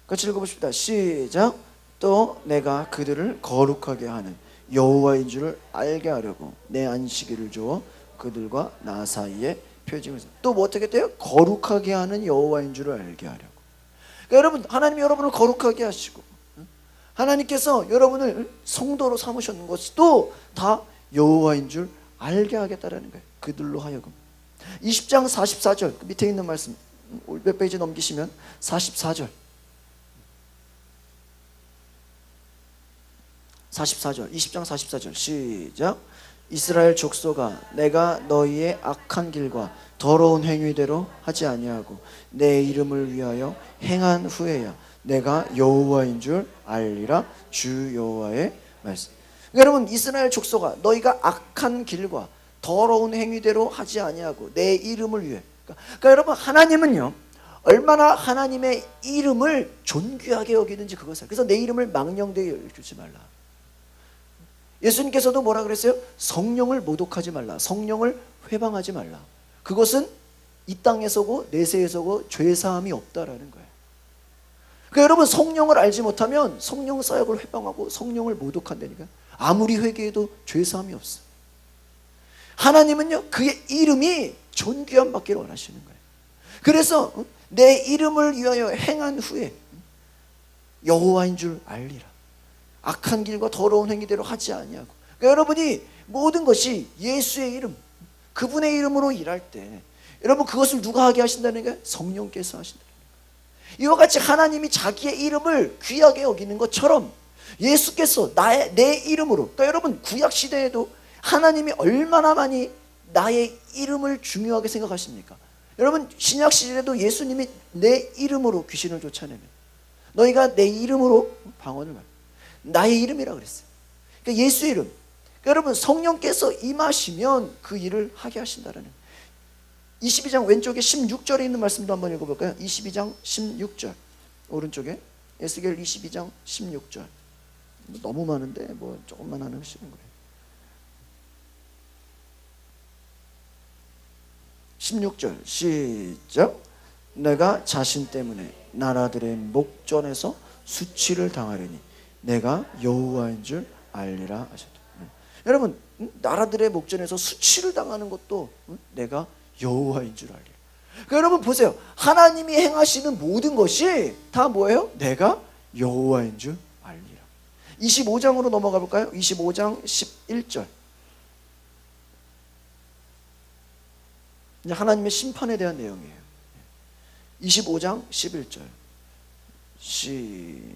같이 읽어보십시다. 시작. 또 내가 그들을 거룩하게 하는 여호와인 줄을 알게 하려고 내 안식일을 주어 그들과 나 사이에 표징을. 또 뭐 어떻게 돼요? 거룩하게 하는 여호와인 줄을 알게 하려고. 그러니까 여러분, 하나님이 여러분을 거룩하게 하시고 하나님께서 여러분을 성도로 삼으셨는 것도 다 여호와인 줄 알게 하겠다라는 거예요. 그들로 하여금. 20장 44절 그 밑에 있는 말씀 몇 페이지 넘기시면 44절 44절 20장 44절 시작. 이스라엘 족속아 내가 너희의 악한 길과 더러운 행위대로 하지 아니하고 내 이름을 위하여 행한 후에야 내가 여호와인 줄 알리라. 주 여호와의 말씀. 여러분, 이스라엘 족속아 너희가 악한 길과 더러운 행위대로 하지 아니하고 내 이름을 위해. 그러니까 여러분, 하나님은요 얼마나 하나님의 이름을 존귀하게 여기는지 그것을. 그래서 내 이름을 망령되게 여기지 말라. 예수님께서도 뭐라 그랬어요? 성령을 모독하지 말라. 성령을 회방하지 말라. 그것은 이 땅에서고 내세에서고 죄사함이 없다라는 거예요. 그러니까 여러분, 성령을 알지 못하면 성령 사역을 회방하고 성령을 모독한다니까. 아무리 회개해도 죄사함이 없어. 하나님은요 그의 이름이 존귀함 받기를 원하시는 거예요. 그래서 내 이름을 위하여 행한 후에 여호와인 줄 알리라. 악한 길과 더러운 행위대로 하지 아니하고. 그러니까 여러분이 모든 것이 예수의 이름, 그분의 이름으로 일할 때 여러분 그것을 누가 하게 하신다는 게? 성령께서 하신다는 거예요. 이와 같이 하나님이 자기의 이름을 귀하게 여기는 것처럼 예수께서 내 이름으로. 그러니까 여러분 구약 시대에도 하나님이 얼마나 많이 나의 이름을 중요하게 생각하십니까? 여러분 신약 시대에도 예수님이 내 이름으로 귀신을 쫓아내면 너희가 내 이름으로 방언을 말. 나의 이름이라 그랬어요. 그러니까 예수의 이름. 그러니까 여러분 성령께서 임하시면 그 일을 하게 하신다라는. 22장 왼쪽에 16절에 있는 말씀도 한번 읽어볼까요? 22장 16절 오른쪽에 에스겔 22장 16절. 너무 많은데 뭐 조금만 하는 것이는 거예요. 16절 시작. 내가 자신 때문에 나라들의 목전에서 수치를 당하려니 내가 여호와인 줄 알리라 하셨다. 여러분, 나라들의 목전에서 수치를 당하는 것도 내가 여호와인 줄 알리라. 그러니까 여러분 보세요. 하나님이 행하시는 모든 것이 다 뭐예요? 내가 여호와인 줄 알리라. 25장으로 넘어가 볼까요? 25장 11절. 이제 하나님의 심판에 대한 내용이에요. 25장 11절. 시작.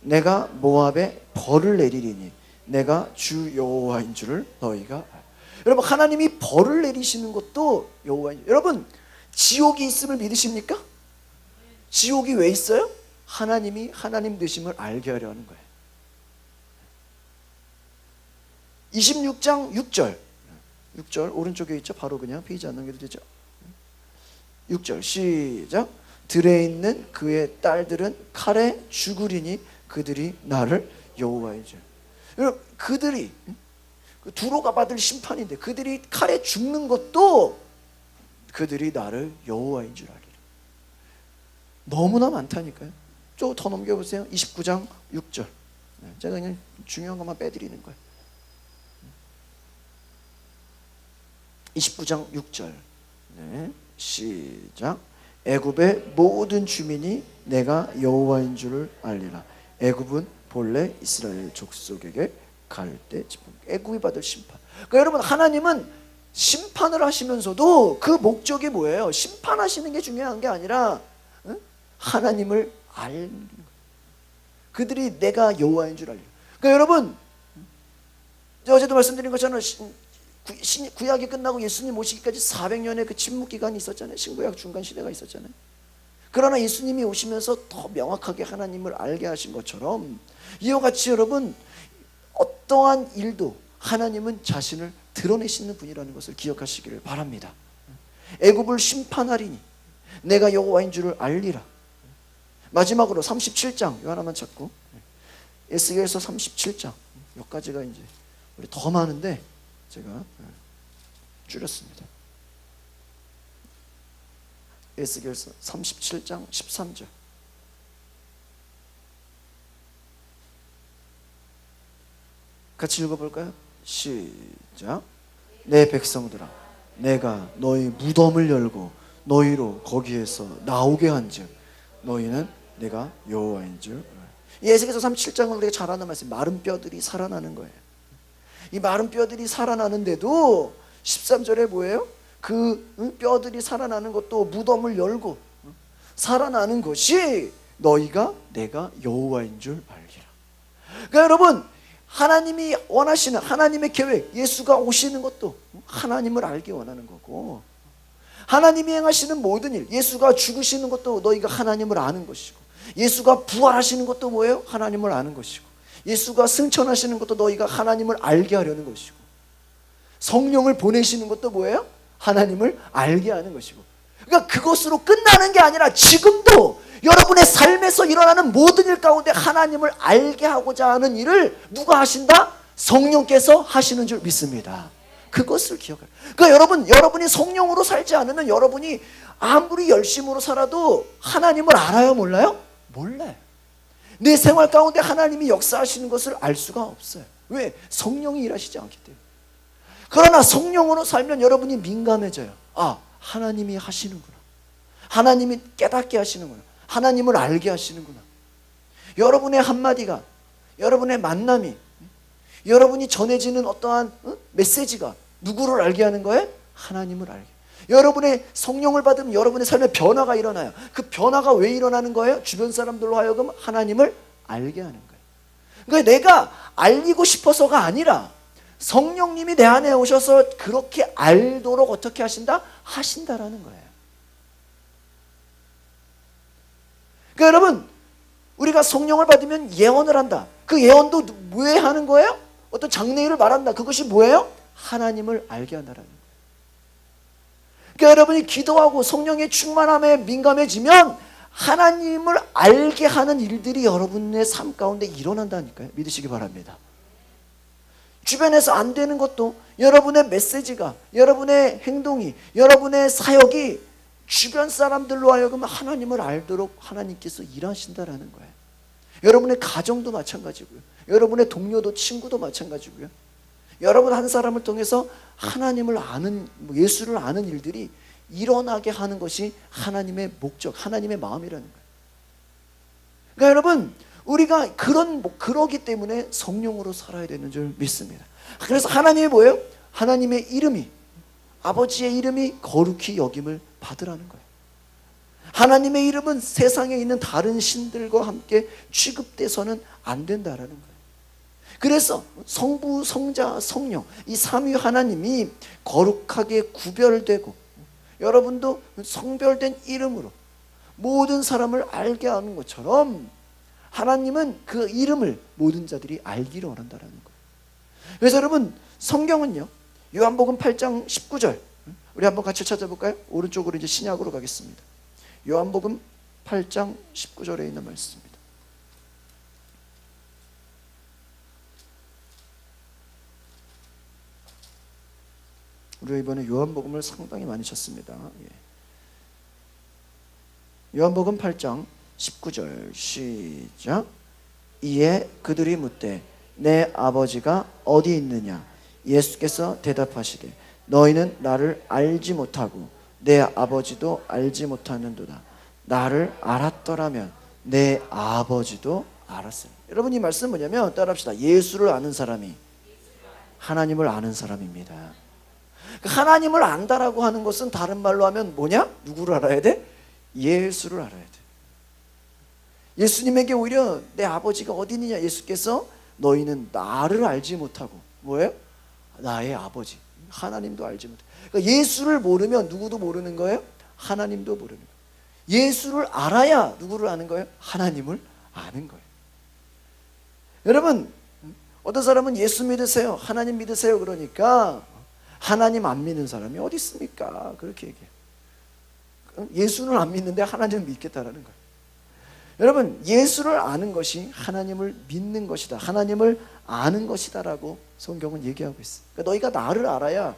내가 모압에 벌을 내리리니 내가 주 여호와인 줄을 너희가 알라. 여러분, 하나님이 벌을 내리시는 것도 여호와인 줄. 여러분, 지옥이 있음을 믿으십니까? 지옥이 왜 있어요? 하나님이 하나님 되심을 알게 하려 하는 거예요. 26장 6절. 6절 오른쪽에 있죠. 바로 그냥 페이지 안 넘겨도 되죠. 6절 시작. 들에 있는 그의 딸들은 칼에 죽으리니 그들이 나를 여호와인 줄. 여러분, 그들이 두로가 받을 심판인데 그들이 칼에 죽는 것도 그들이 나를 여호와인 줄 알리라. 너무나 많다니까요. 좀 더 넘겨보세요. 29장 6절. 제가 그냥 중요한 것만 빼드리는 거예요. 29장 6절. 네, 시작. 애굽의 모든 주민이 내가 여호와인 줄을 알리라. 애굽은 본래 이스라엘 족속에게 갈대 지붕. 애굽이 받을 심판. 그러니까 여러분, 하나님은 심판을 하시면서도 그 목적이 뭐예요? 심판하시는 게 중요한 게 아니라 하나님을 알는 거예요. 그들이 내가 여호와인 줄 알려. 그러니까 여러분, 어제도 말씀드린 것처럼 구약이 끝나고 예수님 오시기까지 400년의 그 침묵 기간이 있었잖아요. 신구약 중간 시대가 있었잖아요. 그러나 예수님이 오시면서 더 명확하게 하나님을 알게 하신 것처럼 이와 같이 여러분, 어떠한 일도 하나님은 자신을 드러내시는 분이라는 것을 기억하시기를 바랍니다. 애굽을 심판하리니 내가 여호와인 줄을 알리라. 마지막으로 37장 이 하나만 찾고, 에스겔서 37장 여기까지가 이제 우리 더 많은데 제가 줄였습니다. 에스겔서 37장 13절. 같이 읽어볼까요? 시작. 내 백성들아, 내가 너희 무덤을 열고 너희로 거기에서 나오게 한즉 너희는 내가 여호와인 줄. 이 에스겔서 37장은 우리가 잘 아는 말씀, 마른 뼈들이 살아나는 거예요. 이 마른 뼈들이 살아나는데도 13절에 뭐예요? 그 뼈들이 살아나는 것도 무덤을 열고 살아나는 것이 너희가 내가 여호와인 줄 알리라. 그러니까 여러분, 하나님이 원하시는 하나님의 계획, 예수가 오시는 것도 하나님을 알기 원하는 거고, 하나님이 행하시는 모든 일, 예수가 죽으시는 것도 너희가 하나님을 아는 것이고, 예수가 부활하시는 것도 뭐예요? 하나님을 아는 것이고, 예수가 승천하시는 것도 너희가 하나님을 알게 하려는 것이고, 성령을 보내시는 것도 뭐예요? 하나님을 알게 하는 것이고. 그러니까 그것으로 끝나는 게 아니라 지금도 여러분의 삶에서 일어나는 모든 일 가운데 하나님을 알게 하고자 하는 일을 누가 하신다? 성령께서 하시는 줄 믿습니다. 그것을 기억해요. 그러니까 여러분이 성령으로 살지 않으면 여러분이 아무리 열심으로 살아도 하나님을 알아요? 몰라요? 몰라요. 내 생활 가운데 하나님이 역사하시는 것을 알 수가 없어요. 왜? 성령이 일하시지 않기 때문에. 그러나 성령으로 살면 여러분이 민감해져요. 아, 하나님이 하시는구나. 하나님이 깨닫게 하시는구나. 하나님을 알게 하시는구나. 여러분의 한마디가, 여러분의 만남이, 여러분이 전해지는 어떠한 메시지가 누구를 알게 하는 거예요? 하나님을 알게. 여러분의 성령을 받으면 여러분의 삶에 변화가 일어나요. 그 변화가 왜 일어나는 거예요? 주변 사람들로 하여금 하나님을 알게 하는 거예요. 그러니까 내가 알리고 싶어서가 아니라 성령님이 내 안에 오셔서 그렇게 알도록 어떻게 하신다? 하신다라는 거예요. 그러니까 여러분, 우리가 성령을 받으면 예언을 한다. 그 예언도 왜 하는 거예요? 어떤 장래일을 말한다. 그것이 뭐예요? 하나님을 알게 한다라는 거예요. 그러니까 여러분이 기도하고 성령의 충만함에 민감해지면 하나님을 알게 하는 일들이 여러분의 삶 가운데 일어난다니까요. 믿으시기 바랍니다. 주변에서 안 되는 것도 여러분의 메시지가, 여러분의 행동이, 여러분의 사역이 주변 사람들로 하여금 하나님을 알도록 하나님께서 일하신다라는 거예요. 여러분의 가정도 마찬가지고요. 여러분의 동료도 친구도 마찬가지고요. 여러분 한 사람을 통해서 하나님을 아는, 예수를 아는 일들이 일어나게 하는 것이 하나님의 목적, 하나님의 마음이라는 거예요. 그러니까 여러분, 우리가 그러기 때문에 성령으로 살아야 되는 줄 믿습니다. 그래서 하나님이 뭐예요? 하나님의 이름이, 아버지의 이름이 거룩히 여김을 받으라는 거예요. 하나님의 이름은 세상에 있는 다른 신들과 함께 취급돼서는 안 된다라는 거예요. 그래서 성부, 성자, 성령, 이 삼위 하나님이 거룩하게 구별되고, 여러분도 성별된 이름으로 모든 사람을 알게 하는 것처럼 하나님은 그 이름을 모든 자들이 알기를 원한다는 거예요. 그래서 여러분, 성경은요, 요한복음 8장 19절, 우리 한번 같이 찾아볼까요? 오른쪽으로 이제 신약으로 가겠습니다. 요한복음 8장 19절에 있는 말씀입니다. 우리가 이번에 요한복음을 상당히 많이 쳤습니다. 요한복음 8장 19절 시작. 이에 그들이 묻되 내 아버지가 어디 있느냐? 예수께서 대답하시되 너희는 나를 알지 못하고 내 아버지도 알지 못하는도다. 나를 알았더라면 내 아버지도 알았으니. 여러분, 이 말씀 뭐냐면, 따라합시다. 예수를 아는 사람이 하나님을 아는 사람입니다. 하나님을 안다라고 하는 것은 다른 말로 하면 뭐냐? 누구를 알아야 돼? 예수를 알아야 돼. 예수님에게 오히려 내 아버지가 어디 있느냐? 예수께서 너희는 나를 알지 못하고, 뭐예요? 나의 아버지 하나님도 알지 못해. 그러니까 예수를 모르면 누구도 모르는 거예요? 하나님도 모르는 거예요. 예수를 알아야 누구를 아는 거예요? 하나님을 아는 거예요. 여러분, 어떤 사람은 예수 믿으세요, 하나님 믿으세요 그러니까 하나님 안 믿는 사람이 어디 있습니까? 그렇게 얘기해요. 예수는 안 믿는데 하나님을 믿겠다라는 거예요. 여러분, 예수를 아는 것이 하나님을 믿는 것이다, 하나님을 아는 것이다 라고 성경은 얘기하고 있어요. 그러니까 너희가 나를 알아야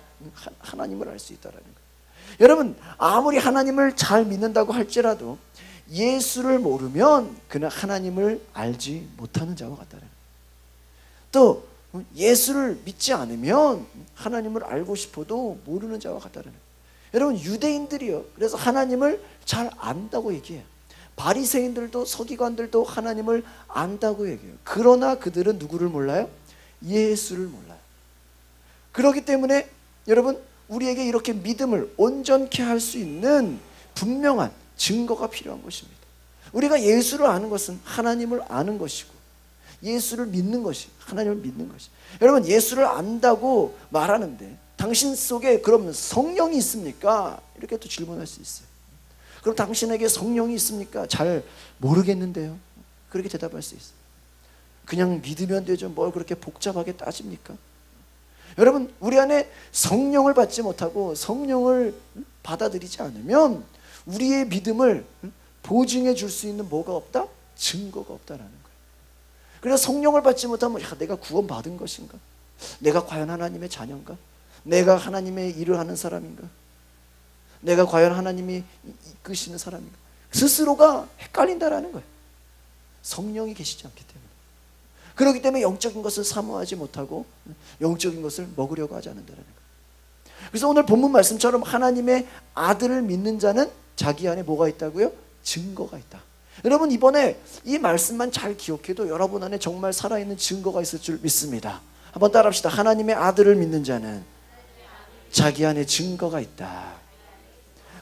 하나님을 알 수 있다라는 거예요. 여러분, 아무리 하나님을 잘 믿는다고 할지라도 예수를 모르면 그는 하나님을 알지 못하는 자와 같다는 거예요. 또 예수를 믿지 않으면 하나님을 알고 싶어도 모르는 자와 같다는 거예요. 여러분, 유대인들이요, 그래서 하나님을 잘 안다고 얘기해요. 바리새인들도 서기관들도 하나님을 안다고 얘기해요. 그러나 그들은 누구를 몰라요? 예수를 몰라요. 그렇기 때문에 여러분, 우리에게 이렇게 믿음을 온전케 할 수 있는 분명한 증거가 필요한 것입니다. 우리가 예수를 아는 것은 하나님을 아는 것이고, 예수를 믿는 것이 하나님을 믿는 것이. 여러분, 예수를 안다고 말하는데 당신 속에 그러면 성령이 있습니까? 이렇게 또 질문할 수 있어요. 그럼 당신에게 성령이 있습니까? 잘 모르겠는데요. 그렇게 대답할 수 있어요. 그냥 믿으면 되죠. 뭘 그렇게 복잡하게 따집니까? 여러분, 우리 안에 성령을 받지 못하고 성령을 받아들이지 않으면 우리의 믿음을 보증해 줄 수 있는 뭐가 없다? 증거가 없다라는 거예요. 그래서 성령을 받지 못하면, 야, 내가 구원받은 것인가? 내가 과연 하나님의 자녀인가? 내가 하나님의 일을 하는 사람인가? 내가 과연 하나님이 이끄시는 사람인가? 스스로가 헷갈린다라는 거예요. 성령이 계시지 않기 때문에. 그렇기 때문에 영적인 것을 사모하지 못하고 영적인 것을 먹으려고 하지 않는다는 거예요. 그래서 오늘 본문 말씀처럼 하나님의 아들을 믿는 자는 자기 안에 뭐가 있다고요? 증거가 있다. 여러분, 이번에 이 말씀만 잘 기억해도 여러분 안에 정말 살아있는 증거가 있을 줄 믿습니다. 한번 따라합시다. 하나님의 아들을 믿는 자는 자기 안에 증거가 있다.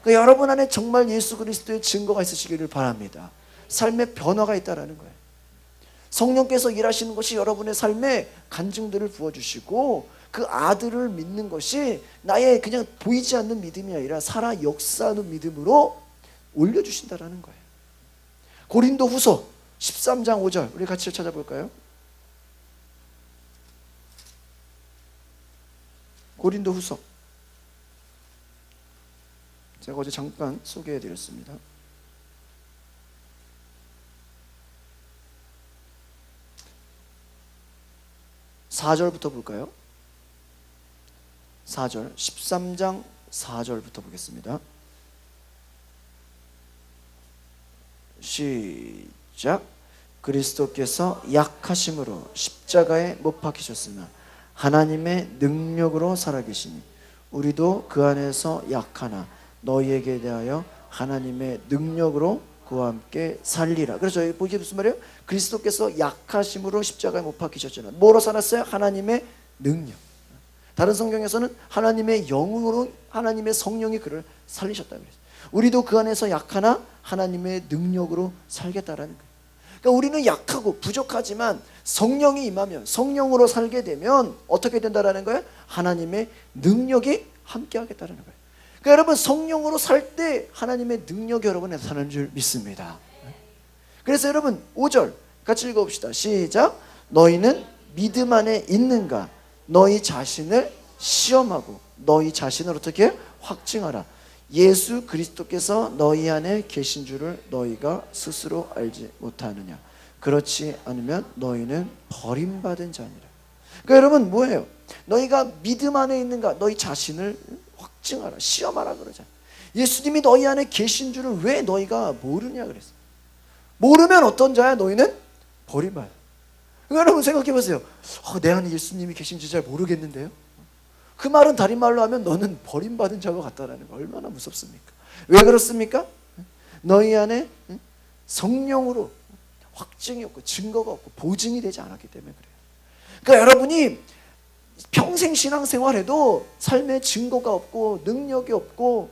그러니까 여러분 안에 정말 예수 그리스도의 증거가 있으시기를 바랍니다. 삶의 변화가 있다라는 거예요. 성령께서 일하시는 것이 여러분의 삶에 간증들을 부어주시고, 그 아들을 믿는 것이 나의 그냥 보이지 않는 믿음이 아니라 살아 역사하는 믿음으로 올려주신다라는 거예요. 고린도 후서 13장 5절 우리 같이 찾아볼까요? 고린도 후서, 제가 어제 잠깐 소개해드렸습니다. 4절부터 볼까요? 4절, 13장 4절부터 보겠습니다. 시작. 그리스도께서 약하심으로 십자가에 못 박히셨으나 하나님의 능력으로 살아계시니 우리도 그 안에서 약하나 너희에게 대하여 하나님의 능력으로 그와 함께 살리라. 그래서 여기 보기 무슨 말이에요? 그리스도께서 약하심으로 십자가에 못 박히셨잖아요. 뭐로 살았어요? 하나님의 능력. 다른 성경에서는 하나님의 영으로 하나님의 성령이 그를 살리셨다고 그랬어요. 우리도 그 안에서 약하나 하나님의 능력으로 살겠다라는 거예요. 그러니까 우리는 약하고 부족하지만 성령이 임하면, 성령으로 살게 되면 어떻게 된다라는 거예요? 하나님의 능력이 함께 하겠다는 거예요. 그러니까 여러분, 성령으로 살 때 하나님의 능력이 여러분에 사는 줄 믿습니다. 그래서 여러분 5절 같이 읽어봅시다. 시작. 너희는 믿음 안에 있는가? 너희 자신을 시험하고 너희 자신을 어떻게 해요? 확증하라. 예수 그리스도께서 너희 안에 계신 줄을 너희가 스스로 알지 못하느냐? 그렇지 않으면 너희는 버림받은 자니라. 그러니까 여러분 뭐예요? 너희가 믿음 안에 있는가? 너희 자신을 확증하라, 시험하라 그러잖아요. 예수님이 너희 안에 계신 줄을 왜 너희가 모르냐 그랬어요. 모르면 어떤 자야? 너희는 버림받아. 그러니까 여러분 생각해 보세요. 내 안에 예수님이 계신지 잘 모르겠는데요. 그 말은 다른 말로 하면 너는 버림받은 자가 같다라는 거. 얼마나 무섭습니까? 왜 그렇습니까? 너희 안에 성령으로 확증이 없고 증거가 없고 보증이 되지 않았기 때문에 그래요. 그러니까 여러분이 평생 신앙생활해도 삶에 증거가 없고 능력이 없고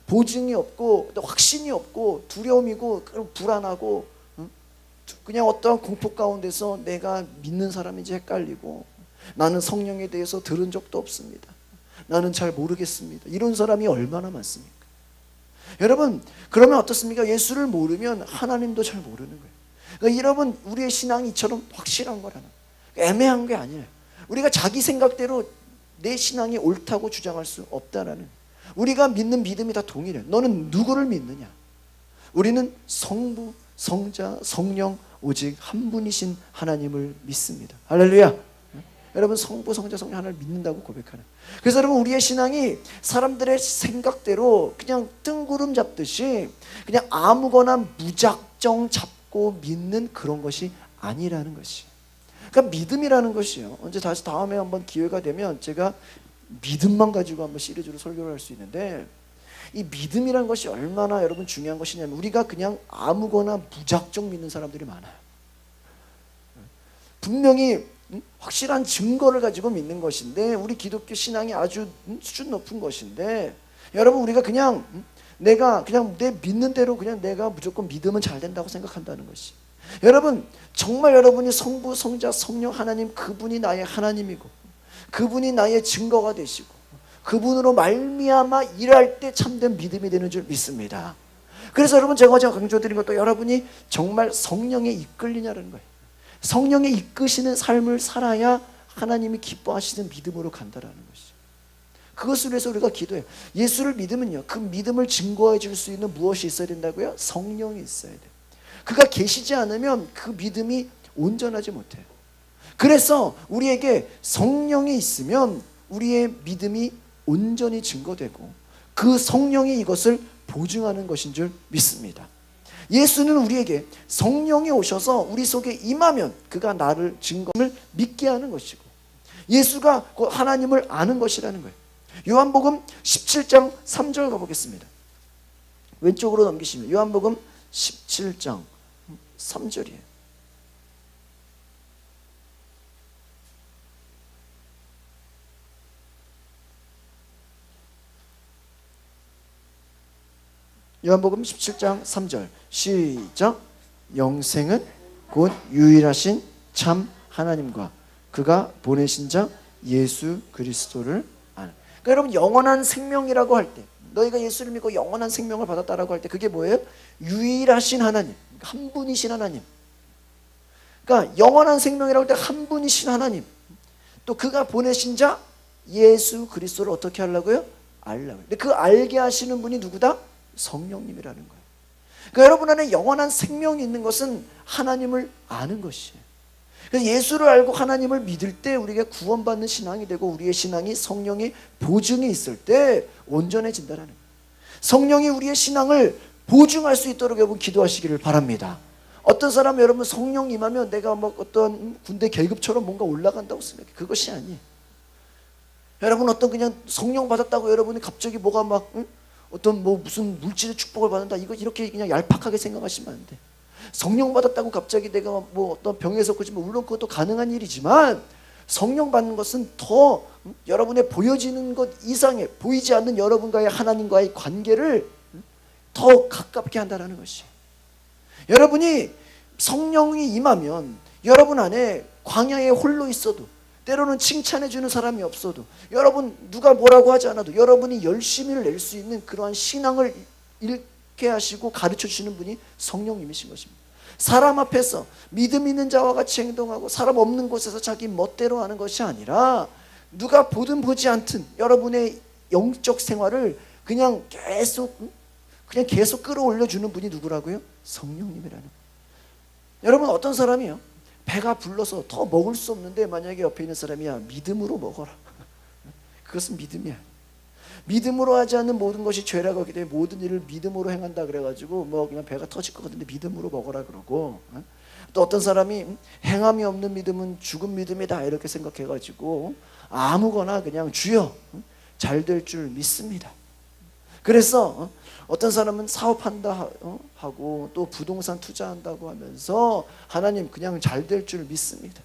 보증이 없고 확신이 없고 두려움이고 불안하고 그냥 어떠한 공포 가운데서 내가 믿는 사람인지 헷갈리고 나는 성령에 대해서 들은 적도 없습니다. 나는 잘 모르겠습니다. 이런 사람이 얼마나 많습니까? 여러분, 그러면 어떻습니까? 예수를 모르면 하나님도 잘 모르는 거예요. 그러니까 여러분, 우리의 신앙이 이처럼 확실한 거라는 거예요. 애매한 게 아니에요. 우리가 자기 생각대로 내 신앙이 옳다고 주장할 수 없다라는 거예요. 우리가 믿는 믿음이 다 동일해요. 너는 누구를 믿느냐? 우리는 성부, 성자, 성령 오직 한 분이신 하나님을 믿습니다. 할렐루야. 여러분 성부, 성자, 성령 하나를 믿는다고 고백하는. 그래서 여러분 우리의 신앙이 사람들의 생각대로 그냥 뜬구름 잡듯이 그냥 아무거나 무작정 잡고 믿는 그런 것이 아니라는 것이. 그러니까 믿음이라는 것이요. 언제 다시 다음에 한번 기회가 되면 제가 믿음만 가지고 한번 시리즈로 설교를 할 수 있는데 이 믿음이라는 것이 얼마나 여러분 중요한 것이냐면 우리가 그냥 아무거나 무작정 믿는 사람들이 많아요. 분명히 확실한 증거를 가지고 믿는 것인데 우리 기독교 신앙이 아주 수준 높은 것인데 여러분 우리가 그냥 내가 그냥 내 믿는 대로 그냥 내가 무조건 믿으면 잘 된다고 생각한다는 것이. 여러분 정말 여러분이 성부, 성자, 성령 하나님 그분이 나의 하나님이고 그분이 나의 증거가 되시고 그분으로 말미암아 일할 때 참된 믿음이 되는 줄 믿습니다. 그래서 여러분 제가 강조드린 것도 여러분이 정말 성령에 이끌리냐는 거예요. 성령에 이끄시는 삶을 살아야 하나님이 기뻐하시는 믿음으로 간다라는 것이죠. 그것을 위해서 우리가 기도해요. 예수를 믿으면요, 그 믿음을 증거해 줄 수 있는 무엇이 있어야 된다고요? 성령이 있어야 돼요. 그가 계시지 않으면 그 믿음이 온전하지 못해요. 그래서 우리에게 성령이 있으면 우리의 믿음이 온전히 증거되고 그 성령이 이것을 보증하는 것인 줄 믿습니다. 예수는 우리에게 성령이 오셔서 우리 속에 임하면 그가 나를 증거를 믿게 하는 것이고 예수가 하나님을 아는 것이라는 거예요. 요한복음 17장 3절 가보겠습니다. 왼쪽으로 넘기시면 요한복음 17장 3절이에요. 요한복음 17장 3절 시작. 영생은 곧 유일하신 참 하나님과 그가 보내신 자 예수 그리스도를 아는. 그러니까 여러분 영원한 생명이라고 할 때 너희가 예수를 믿고 영원한 생명을 받았다라고 할 때 그게 뭐예요? 유일하신 하나님, 한 분이신 하나님. 그러니까 영원한 생명이라고 할 때 한 분이신 하나님 또 그가 보내신 자 예수 그리스도를 어떻게 하려고요? 알라고요. 근데 그 알게 하시는 분이 누구다? 성령님이라는 거예요. 그러니까 여러분 안에 영원한 생명이 있는 것은 하나님을 아는 것이에요. 그래서 예수를 알고 하나님을 믿을 때 우리가 구원받는 신앙이 되고 우리의 신앙이 성령의 보증이 있을 때 온전해진다는 거예요. 성령이 우리의 신앙을 보증할 수 있도록 여러분 기도하시기를 바랍니다. 어떤 사람은 여러분 성령 임하면 내가 막 어떤 군대 계급처럼 뭔가 올라간다고 생각해. 그것이 아니에요. 여러분 어떤 그냥 성령 받았다고 여러분이 갑자기 뭐가 막 어떤 뭐 무슨 물질의 축복을 받는다, 이거 이렇게 그냥 얄팍하게 생각하시면 안 돼. 성령 받았다고 갑자기 내가 뭐 어떤 병에서 고치면 물론 그것도 가능한 일이지만 성령 받는 것은 더 여러분의 보여지는 것 이상의 보이지 않는 여러분과의 하나님과의 관계를 더 가깝게 한다는 것이. 여러분이 성령이 임하면 여러분 안에 광야에 홀로 있어도 때로는 칭찬해 주는 사람이 없어도 여러분 누가 뭐라고 하지 않아도 여러분이 열심히를 낼 수 있는 그러한 신앙을 잃게 하시고 가르쳐 주시는 분이 성령님이신 것입니다. 사람 앞에서 믿음 있는 자와 같이 행동하고 사람 없는 곳에서 자기 멋대로 하는 것이 아니라 누가 보든 보지 않든 여러분의 영적 생활을 그냥 계속 끌어올려 주는 분이 누구라고요? 성령님이라는. 여러분 어떤 사람이요? 배가 불러서 더 먹을 수 없는데 만약에 옆에 있는 사람이야 믿음으로 먹어라. 그것은 믿음이야. 믿음으로 하지 않는 모든 것이 죄라고 하기 때문에 모든 일을 믿음으로 행한다 그래가지고 뭐 그냥 배가 터질 것 같은데 믿음으로 먹어라 그러고, 또 어떤 사람이 행함이 없는 믿음은 죽은 믿음이다 이렇게 생각해가지고 아무거나 그냥 주여 잘 될 줄 믿습니다. 그래서 어떤 사람은 사업한다 하고 또 부동산 투자한다고 하면서 하나님 그냥 잘 될 줄 믿습니다.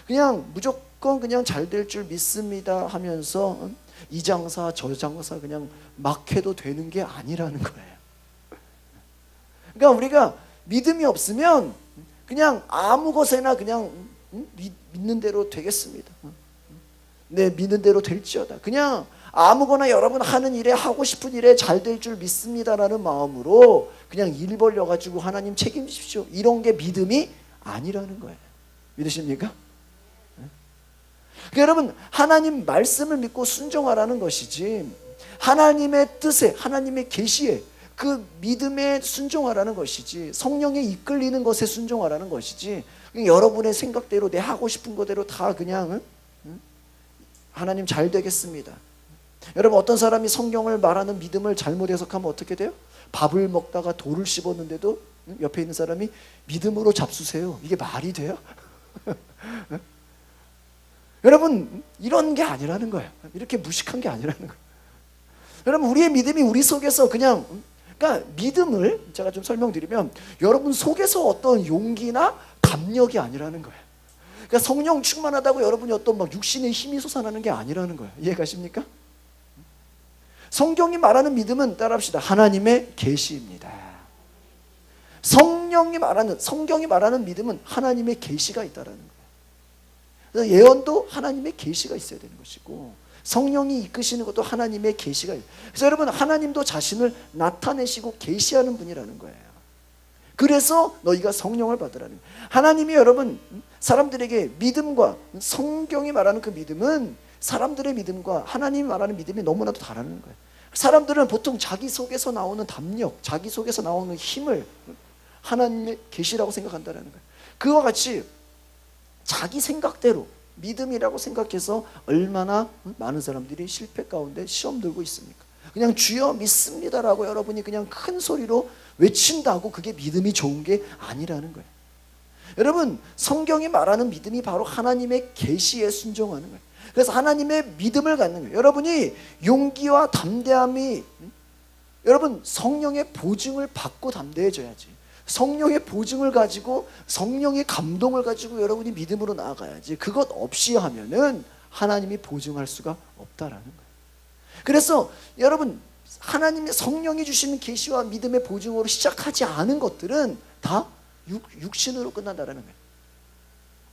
그냥 무조건 그냥 잘 될 줄 믿습니다 하면서 이 장사 저 장사 그냥 막 해도 되는 게 아니라는 거예요. 그러니까 우리가 믿음이 없으면 그냥 아무 것에나 그냥 믿는 대로 되겠습니다. 네, 믿는 대로 될지어다. 그냥 아무거나 여러분 하는 일에 하고 싶은 일에 잘 될 줄 믿습니다라는 마음으로 그냥 일 벌려가지고 하나님 책임지십시오 이런 게 믿음이 아니라는 거예요. 믿으십니까? 그러니까 여러분 하나님 말씀을 믿고 순종하라는 것이지 하나님의 뜻에 하나님의 계시에 그 믿음에 순종하라는 것이지 성령에 이끌리는 것에 순종하라는 것이지 여러분의 생각대로 내 하고 싶은 거대로 다 그냥 하나님 잘 되겠습니다. 여러분 어떤 사람이 성경을 말하는 믿음을 잘못 해석하면 어떻게 돼요? 밥을 먹다가 돌을 씹었는데도 옆에 있는 사람이 믿음으로 잡수세요. 이게 말이 돼요? 여러분 이런 게 아니라는 거예요. 이렇게 무식한 게 아니라는 거예요. 여러분 우리의 믿음이 우리 속에서 그냥 그러니까 믿음을 제가 좀 설명드리면 여러분 속에서 어떤 용기나 담력이 아니라는 거예요. 그러니까 성령 충만하다고 여러분이 어떤 막 육신의 힘이 솟아나는 게 아니라는 거예요. 이해가십니까? 성경이 말하는 믿음은 따라합시다. 하나님의 계시입니다. 성경이 말하는 믿음은 하나님의 계시가 있다라는 거예요. 그래서 예언도 하나님의 계시가 있어야 되는 것이고 성령이 이끄시는 것도 하나님의 계시가 있어요. 그래서 여러분 하나님도 자신을 나타내시고 계시하는 분이라는 거예요. 그래서 너희가 성령을 받으라는 거예요. 하나님이 여러분 사람들에게 믿음과 성경이 말하는 그 믿음은 사람들의 믿음과 하나님이 말하는 믿음이 너무나도 다르는 거예요. 사람들은 보통 자기 속에서 나오는 담력, 자기 속에서 나오는 힘을 하나님의 계시라고 생각한다는 거예요. 그와 같이 자기 생각대로 믿음이라고 생각해서 얼마나 많은 사람들이 실패 가운데 시험 들고 있습니까? 그냥 주여 믿습니다라고 여러분이 그냥 큰 소리로 외친다고 그게 믿음이 좋은 게 아니라는 거예요. 여러분 성경이 말하는 믿음이 바로 하나님의 계시에 순종하는 거예요. 그래서 하나님의 믿음을 갖는 거예요. 여러분이 용기와 담대함이 여러분 성령의 보증을 받고 담대해져야지. 성령의 보증을 가지고 성령의 감동을 가지고 여러분이 믿음으로 나아가야지. 그것 없이 하면은 하나님이 보증할 수가 없다라는 거예요. 그래서 여러분 하나님의 성령이 주시는 계시와 믿음의 보증으로 시작하지 않은 것들은 다 육신으로 끝난다라는 거예요.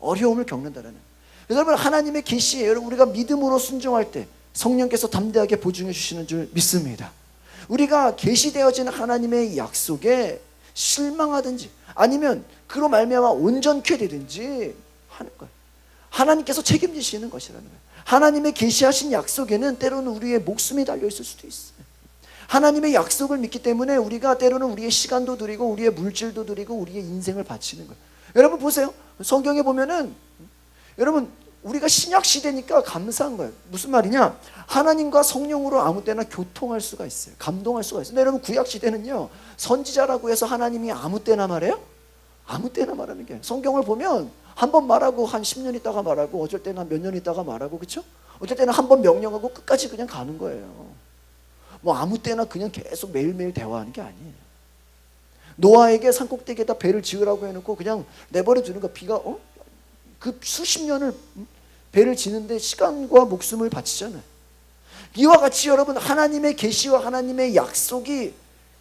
어려움을 겪는다라는 거예요. 그래서 여러분 하나님의 계시에 여러분 우리가 믿음으로 순종할 때 성령께서 담대하게 보증해 주시는 줄 믿습니다. 우리가 계시되어진 하나님의 약속에 실망하든지 아니면 그로 말미암아 온전케 되든지 하는 거예요. 하나님께서 책임지시는 것이라는 거예요. 하나님의 계시하신 약속에는 때로는 우리의 목숨이 달려있을 수도 있어요. 하나님의 약속을 믿기 때문에 우리가 때로는 우리의 시간도 드리고 우리의 물질도 드리고 우리의 인생을 바치는 거예요. 여러분 보세요. 성경에 보면은 여러분 우리가 신약 시대니까 감사한 거예요. 무슨 말이냐? 하나님과 성령으로 아무 때나 교통할 수가 있어요. 감동할 수가 있어요. 근데 여러분 구약 시대는요, 선지자라고 해서 하나님이 아무 때나 말해요? 아무 때나 말하는 게 아니에요. 성경을 보면 한 번 말하고 한 10년 있다가 말하고, 어쩔 때는 한 몇 년 있다가 말하고, 그렇죠? 어쩔 때는 한 번 명령하고 끝까지 그냥 가는 거예요. 뭐 아무 때나 그냥 계속 매일매일 대화하는 게 아니에요. 노아에게 산꼭대기에다 배를 지으라고 해놓고 그냥 내버려 두는 거. 비가 그 수십 년을 배를 지는데 시간과 목숨을 바치잖아요. 이와 같이 여러분, 하나님의 계시와 하나님의 약속이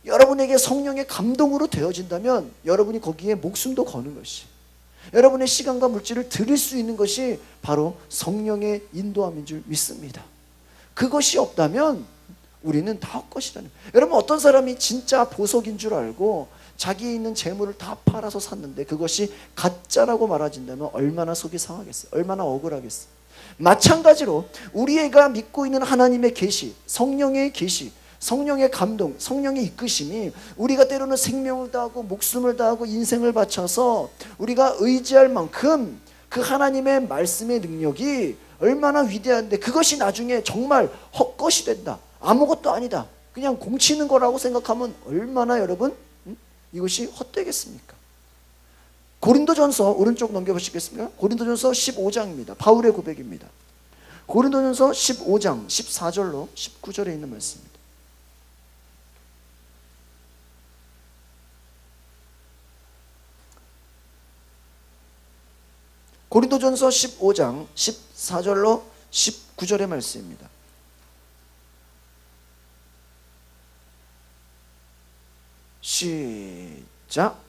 여러분에게 성령의 감동으로 되어진다면 여러분이 거기에 목숨도 거는 것이, 여러분의 시간과 물질을 드릴 수 있는 것이 바로 성령의 인도함인 줄 믿습니다. 그것이 없다면 우리는 다 헛것이라는 거예요. 여러분, 어떤 사람이 진짜 보석인 줄 알고 자기에 있는 재물을 다 팔아서 샀는데 그것이 가짜라고 말해진다면 얼마나 속이 상하겠어요? 얼마나 억울하겠어요? 마찬가지로 우리가 믿고 있는 하나님의 계시, 성령의 계시, 성령의 감동, 성령의 이끄심이 우리가 때로는 생명을 다하고 목숨을 다하고 인생을 바쳐서 우리가 의지할 만큼 그 하나님의 말씀의 능력이 얼마나 위대한데, 그것이 나중에 정말 헛것이 된다, 아무것도 아니다, 그냥 공치는 거라고 생각하면 얼마나 여러분 이것이 헛되겠습니까? 고린도전서 오른쪽 넘겨보시겠습니까? 고린도전서 15장입니다. 바울의 고백입니다. 고린도전서 15장 14절로 19절에 있는 말씀입니다. 고린도전서 15장 14절로 19절의 말씀입니다. 시작.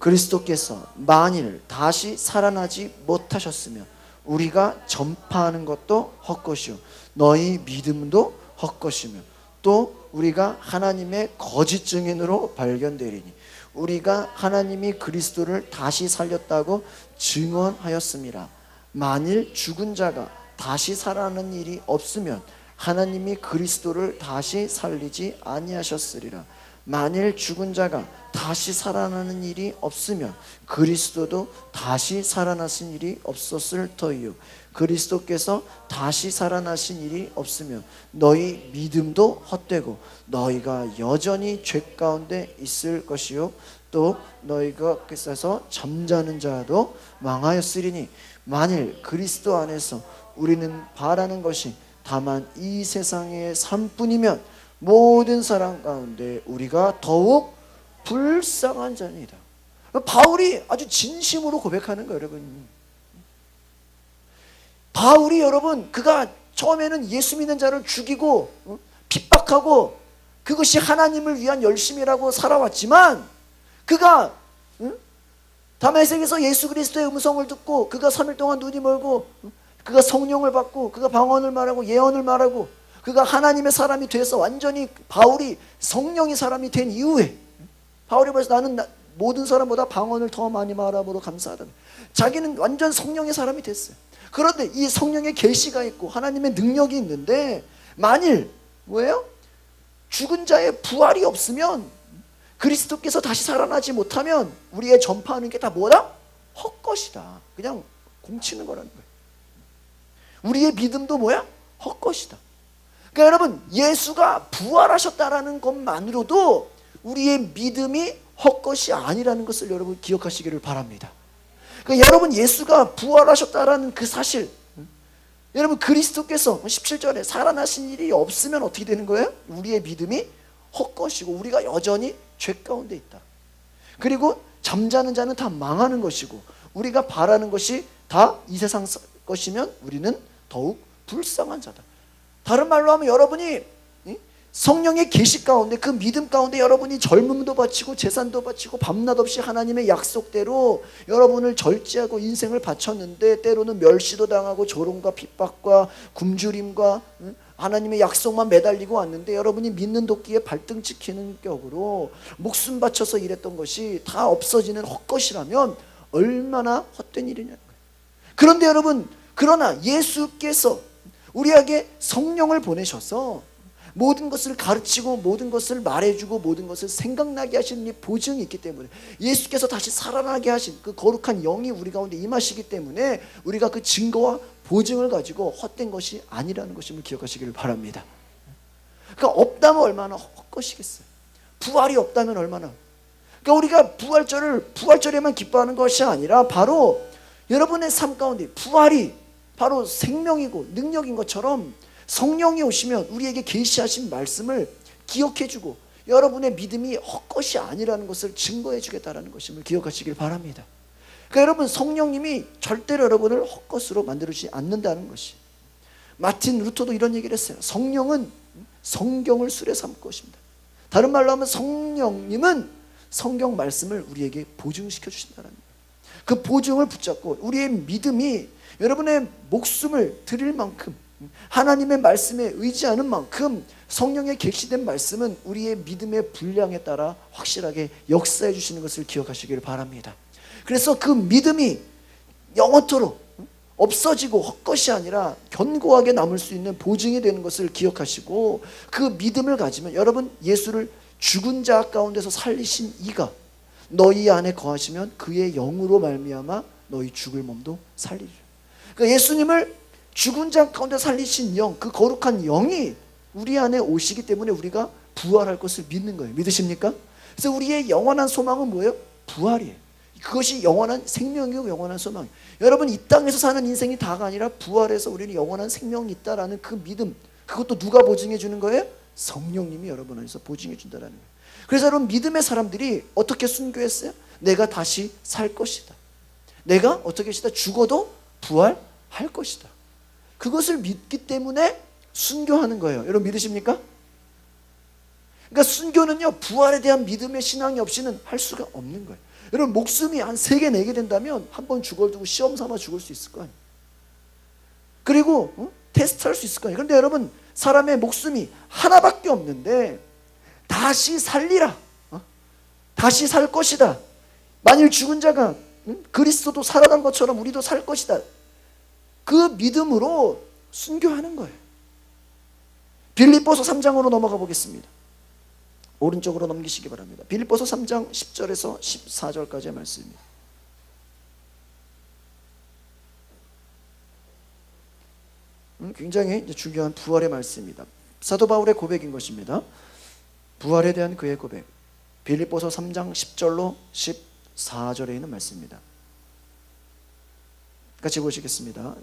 그리스도께서 만일 다시 살아나지 못하셨으면 우리가 전파하는 것도 헛것이요 너희 믿음도 헛것이며 또 우리가 하나님의 거짓 증인으로 발견되리니 우리가 하나님이 그리스도를 다시 살렸다고 증언하였습니다. 만일 죽은 자가 다시 살아나는 일이 없으면 하나님이 그리스도를 다시 살리지 아니하셨으리라. 만일 죽은 자가 다시 살아나는 일이 없으면 그리스도도 다시 살아나신 일이 없었을 터이요 그리스도께서 다시 살아나신 일이 없으면 너희 믿음도 헛되고 너희가 여전히 죄 가운데 있을 것이요 또 너희가 끝에서 잠자는 자도 망하였으리니 만일 그리스도 안에서 우리는 바라는 것이 다만 이 세상의 삶뿐이면 모든 사람 가운데 우리가 더욱 불쌍한 자니이다. 바울이 아주 진심으로 고백하는 거예요, 여러분. 바울이 여러분, 그가 처음에는 예수 믿는 자를 죽이고 핍박하고 그것이 하나님을 위한 열심이라고 살아왔지만, 그가 다메섹에서 예수 그리스도의 음성을 듣고 그가 3일 동안 눈이 멀고 그가 성령을 받고 그가 방언을 말하고 예언을 말하고 그가 하나님의 사람이 돼서 완전히 바울이 성령의 사람이 된 이후에 바울이 벌써 나는 모든 사람보다 방언을 더 많이 말함으로 감사하다. 자기는 완전 성령의 사람이 됐어요. 그런데 이 성령의 계시가 있고 하나님의 능력이 있는데 만일 뭐예요? 죽은 자의 부활이 없으면 그리스도께서 다시 살아나지 못하면 우리의 전파하는 게 다 뭐다? 헛것이다. 그냥 공치는 거라는 거예요. 우리의 믿음도 뭐야? 헛것이다. 그러니까 여러분, 예수가 부활하셨다라는 것만으로도 우리의 믿음이 헛것이 아니라는 것을 여러분 기억하시기를 바랍니다. 그러니까 여러분, 예수가 부활하셨다라는 그 사실, 여러분 그리스도께서 17절에 살아나신 일이 없으면 어떻게 되는 거예요? 우리의 믿음이 헛것이고 우리가 여전히 죄 가운데 있다. 그리고 잠자는 자는 다 망하는 것이고 우리가 바라는 것이 다 이 세상 것이면 우리는 더욱 불쌍한 자다. 다른 말로 하면 여러분이 성령의 계시 가운데 그 믿음 가운데 여러분이 젊음도 바치고 재산도 바치고 밤낮 없이 하나님의 약속대로 여러분을 절제하고 인생을 바쳤는데 때로는 멸시도 당하고 조롱과 핍박과 굶주림과 하나님의 약속만 매달리고 왔는데 여러분이 믿는 도끼에 발등 찍히는 격으로 목숨 바쳐서 일했던 것이 다 없어지는 헛것이라면 얼마나 헛된 일이냐는 거예요. 그런데 여러분, 그러나 예수께서 우리에게 성령을 보내셔서 모든 것을 가르치고 모든 것을 말해주고 모든 것을 생각나게 하시는 이 보증이 있기 때문에, 예수께서 다시 살아나게 하신 그 거룩한 영이 우리 가운데 임하시기 때문에 우리가 그 증거와 보증을 가지고 헛된 것이 아니라는 것임을 기억하시기를 바랍니다. 그러니까 없다면 얼마나 헛것이겠어요. 부활이 없다면 얼마나. 그러니까 우리가 부활절에만 기뻐하는 것이 아니라 바로 여러분의 삶 가운데 부활이 바로 생명이고 능력인 것처럼 성령이 오시면 우리에게 계시하신 말씀을 기억해주고 여러분의 믿음이 헛것이 아니라는 것을 증거해 주겠다는 것임을 기억하시길 바랍니다. 그러니까 여러분, 성령님이 절대로 여러분을 헛것으로 만들지 않는다는 것이, 마틴 루터도 이런 얘기를 했어요. 성령은 성경을 술에 삼을 것입니다. 다른 말로 하면 성령님은 성경 말씀을 우리에게 보증시켜 주신다는 거예요. 그 보증을 붙잡고 우리의 믿음이 여러분의 목숨을 드릴 만큼, 하나님의 말씀에 의지하는 만큼 성령의 계시된 말씀은 우리의 믿음의 분량에 따라 확실하게 역사해 주시는 것을 기억하시길 바랍니다. 그래서 그 믿음이 영원토록 없어지고 헛것이 아니라 견고하게 남을 수 있는 보증이 되는 것을 기억하시고, 그 믿음을 가지면 여러분, 예수를 죽은 자 가운데서 살리신 이가 너희 안에 거하시면 그의 영으로 말미암아 너희 죽을 몸도 살리리라. 그러니까 예수님을 죽은 자 가운데 살리신 영, 그 거룩한 영이 우리 안에 오시기 때문에 우리가 부활할 것을 믿는 거예요. 믿으십니까? 그래서 우리의 영원한 소망은 뭐예요? 부활이에요. 그것이 영원한 생명이고 영원한 소망이에요. 여러분, 이 땅에서 사는 인생이 다가 아니라 부활해서 우리는 영원한 생명이 있다라는 그 믿음, 그것도 누가 보증해 주는 거예요? 성령님이 여러분 안에서 보증해 준다는 거예요. 그래서 여러분, 믿음의 사람들이 어떻게 순교했어요? 내가 다시 살 것이다. 내가 어떻게 것이다? 죽어도 부활할 것이다. 그것을 믿기 때문에 순교하는 거예요. 여러분, 믿으십니까? 그러니까 순교는요, 부활에 대한 믿음의 신앙이 없이는 할 수가 없는 거예요. 여러분, 목숨이 한 3개, 4개 된다면 한 번 죽어두고 시험 삼아 죽을 수 있을 거 아니에요. 그리고 테스트할 수 있을 거 아니에요. 그런데 여러분, 사람의 목숨이 하나밖에 없는데 다시 살리라, 다시 살 것이다. 만일 죽은 자가 그리스도도 살아난 것처럼 우리도 살 것이다. 그 믿음으로 순교하는 거예요. 빌립보서 3장으로 넘어가 보겠습니다. 오른쪽으로 넘기시기 바랍니다. 빌립보서 3장 10절에서 14절까지의 말씀입니다. 굉장히 중요한 부활의 말씀입니다. 사도 바울의 고백인 것입니다. 부활에 대한 그의 고백. 빌립보서 3장 10절로 14절에 있는 말씀입니다. 같이 보시겠습니다.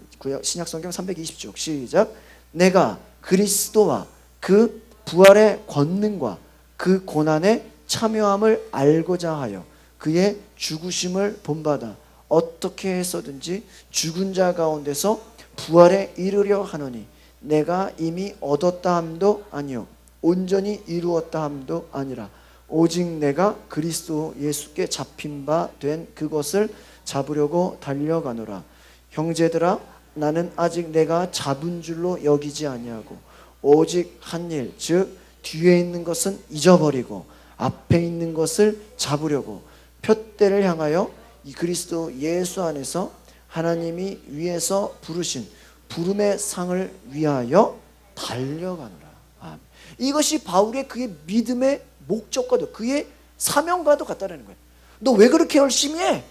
신약성경 320쪽 시작. 내가 그리스도와 그 부활의 권능과 그 고난의 참여함을 알고자 하여 그의 죽으심을 본받아 어떻게 해서든지 죽은 자 가운데서 부활에 이르려 하노니 내가 이미 얻었다 함도 아니요 온전히 이루었다 함도 아니라 오직 내가 그리스도 예수께 잡힌 바 된 그것을 잡으려고 달려가노라. 형제들아, 나는 아직 내가 잡은 줄로 여기지 아니하고 오직 한 일, 즉 뒤에 있는 것은 잊어버리고 앞에 있는 것을 잡으려고 표대를 향하여 이 그리스도 예수 안에서 하나님이 위에서 부르신 부름의 상을 위하여 달려가노라. 아멘. 이것이 바울의 그의 믿음의 목적과도 그의 사명과도 같다는 거예요. 너 왜 그렇게 열심히 해?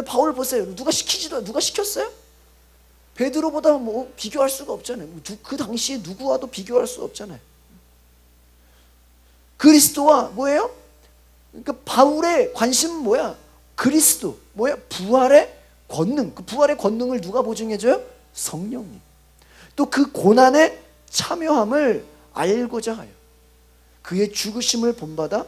바울 보세요. 누가 시키지도, 누가 시켰어요? 베드로보다 뭐 비교할 수가 없잖아요. 그 당시에 누구와도 비교할 수 없잖아요. 그리스도와 뭐예요? 그러니까 바울의 관심은 뭐야? 그리스도, 뭐야? 부활의 권능. 그 부활의 권능을 누가 보증해줘요? 성령님. 또 그 고난의 참여함을 알고자 하여 그의 죽으심을 본받아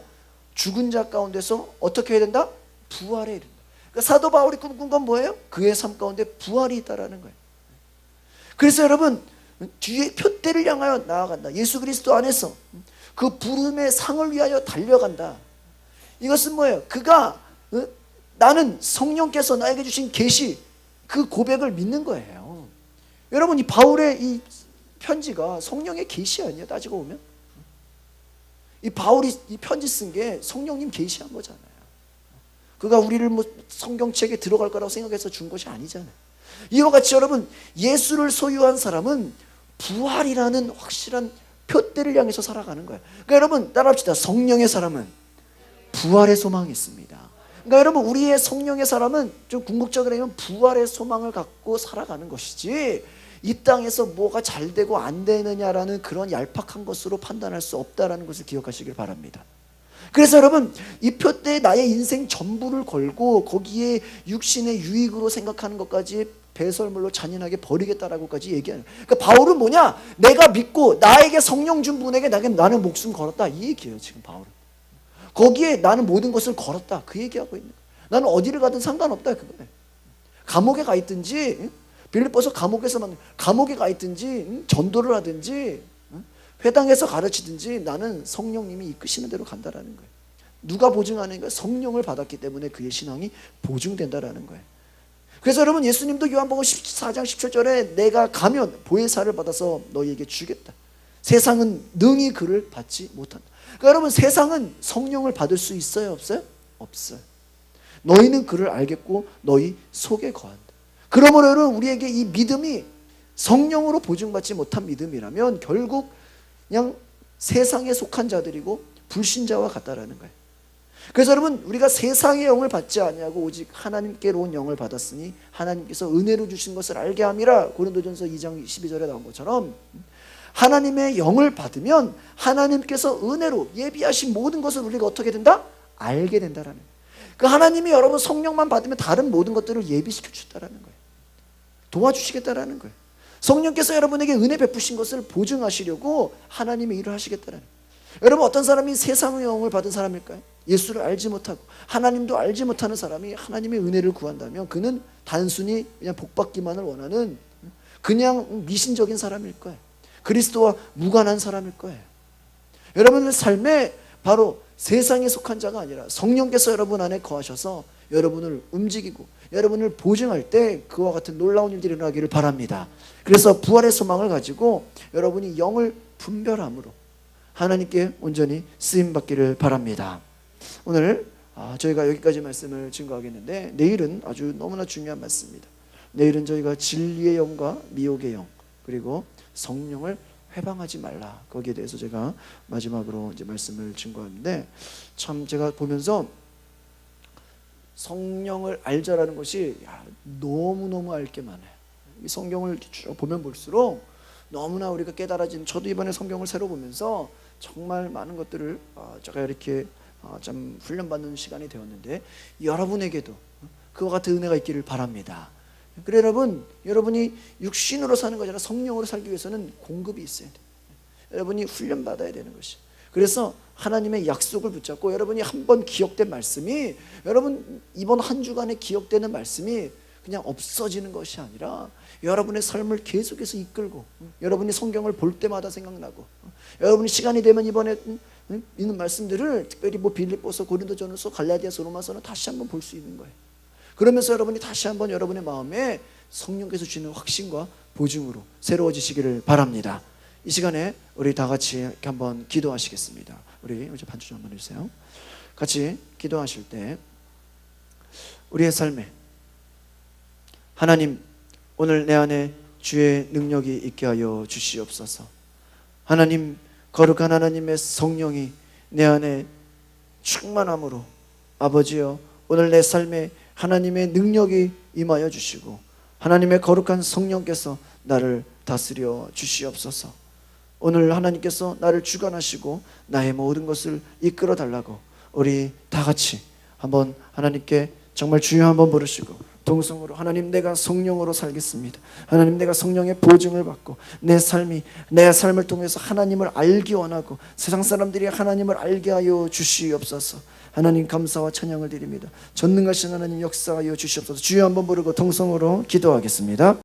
죽은 자 가운데서 어떻게 해야 된다? 부활에 이른다. 그러니까 사도 바울이 꿈꾼 건 뭐예요? 그의 삶 가운데 부활이 있다라는 거예요. 그래서 여러분, 뒤에 표대를 향하여 나아간다. 예수 그리스도 안에서 그 부름의 상을 위하여 달려간다. 이것은 뭐예요? 그가 나는 성령께서 나에게 주신 계시, 그 고백을 믿는 거예요. 여러분, 이 바울의 이 편지가 성령의 계시 아니에요? 따지고 보면 이 바울이 이 편지 쓴 게 성령님 계시한 거잖아요. 그가 우리를 뭐 성경책에 들어갈 거라고 생각해서 준 것이 아니잖아요. 이와 같이 여러분, 예수를 소유한 사람은 부활이라는 확실한 표대를 향해서 살아가는 거예요. 그러니까 여러분 따라합시다. 성령의 사람은 부활의 소망이 있습니다. 그러니까 여러분 우리의 성령의 사람은 좀 궁극적으로 하면 부활의 소망을 갖고 살아가는 것이지 이 땅에서 뭐가 잘 되고 안 되느냐라는 그런 얄팍한 것으로 판단할 수 없다는 것을 기억하시길 바랍니다. 그래서 여러분 이 표대에 나의 인생 전부를 걸고 거기에 육신의 유익으로 생각하는 것까지 배설물로 잔인하게 버리겠다라고까지 얘기하는. 그러니까 바울은 뭐냐? 내가 믿고 나에게 성령 준 분에게 나는 목숨 걸었다 이 얘기예요. 지금 바울은 거기에 나는 모든 것을 걸었다 그 얘기하고 있는 거예요. 나는 어디를 가든 상관없다 그거예요. 감옥에 가 있든지 빌립보서 감옥에 가 있든지 전도를 하든지 회당에서 가르치든지 나는 성령님이 이끄시는 대로 간다라는 거예요. 누가 보증하는 거예요? 성령을 받았기 때문에 그의 신앙이 보증된다라는 거예요. 그래서 여러분 예수님도 요한복음 14장 17절에 내가 가면 보혜사를 받아서 너희에게 주겠다. 세상은 능히 그를 받지 못한다. 그러니까 여러분 세상은 성령을 받을 수 있어요? 없어요? 없어요. 너희는 그를 알겠고 너희 속에 거한다. 그러므로 여러분 우리에게 이 믿음이 성령으로 보증받지 못한 믿음이라면 결국 그냥 세상에 속한 자들이고 불신자와 같다라는 거예요. 그래서 여러분 우리가 세상의 영을 받지 아니하고 오직 하나님께로 온 영을 받았으니 하나님께서 은혜로 주신 것을 알게 함이라. 고린도전서 2장 12절에 나온 것처럼 하나님의 영을 받으면 하나님께서 은혜로 예비하신 모든 것을 우리가 어떻게 된다? 알게 된다라는 거예요. 그 하나님이 여러분 성령만 받으면 다른 모든 것들을 예비시켜 주셨다라는 거예요. 도와주시겠다라는 거예요. 성령께서 여러분에게 은혜 베푸신 것을 보증하시려고 하나님의 일을 하시겠다라는 거예요. 여러분 어떤 사람이 세상의 영을 받은 사람일까요? 예수를 알지 못하고 하나님도 알지 못하는 사람이 하나님의 은혜를 구한다면 그는 단순히 그냥 복받기만을 원하는 그냥 미신적인 사람일 거예요. 그리스도와 무관한 사람일 거예요. 여러분의 삶에 바로 세상에 속한 자가 아니라 성령께서 여러분 안에 거하셔서 여러분을 움직이고 여러분을 보증할 때 그와 같은 놀라운 일들이 일어나기를 바랍니다. 그래서 부활의 소망을 가지고 여러분이 영을 분별함으로 하나님께 온전히 쓰임받기를 바랍니다. 오늘 저희가 여기까지 말씀을 증거하겠는데 내일은 아주 너무나 중요한 말씀입니다. 내일은 저희가 진리의 영과 미혹의 영 그리고 성령을 회방하지 말라 거기에 대해서 제가 마지막으로 이제 말씀을 증거하는데 참 제가 보면서 성령을 알자라는 것이 너무너무 알 게 많아요. 이 성경을 쭉 보면 볼수록 너무나 우리가 깨달아진 저도 이번에 성경을 새로 보면서 정말 많은 것들을 제가 이렇게 좀 훈련받는 시간이 되었는데 여러분에게도 그와 같은 은혜가 있기를 바랍니다. 그래 여러분이 육신으로 사는 것이 아니라 성령으로 살기 위해서는 공급이 있어야 돼요. 여러분이 훈련받아야 되는 것이. 그래서 하나님의 약속을 붙잡고 여러분이 한번 기억된 말씀이 여러분 이번 한 주간에 기억되는 말씀이 그냥 없어지는 것이 아니라 여러분의 삶을 계속해서 이끌고 여러분이 성경을 볼 때마다 생각나고 여러분이 시간이 되면 이번에 있는 말씀들을 특별히 빌립보서, 고린도전서, 갈라디아서, 로마서는 다시 한번 볼 수 있는 거예요. 그러면서 여러분이 다시 한번 여러분의 마음에 성령께서 주시는 확신과 보증으로 새로워지시기를 바랍니다. 이 시간에 우리 다 같이 이렇게 한번 기도하시겠습니다. 우리 이제 반주 좀 한번 해주세요. 같이 기도하실 때 우리의 삶에 하나님 오늘 내 안에 주의 능력이 있게 하여 주시옵소서. 하나님 거룩한 하나님의 성령이 내 안에 충만함으로 아버지여 오늘 내 삶에 하나님의 능력이 임하여 주시고 하나님의 거룩한 성령께서 나를 다스려 주시옵소서. 오늘 하나님께서 나를 주관하시고 나의 모든 것을 이끌어 달라고 우리 다 같이 한번 하나님께 정말 주여 한번 부르시고 동성으로 하나님 내가 성령으로 살겠습니다. 하나님 내가 성령의 보증을 받고 내 삶을 통해서 하나님을 알기 원하고 세상 사람들이 하나님을 알게 하여 주시옵소서. 하나님 감사와 찬양을 드립니다. 전능하신 하나님 역사하여 주시옵소서. 주여 한번 부르고 동성으로 기도하겠습니다.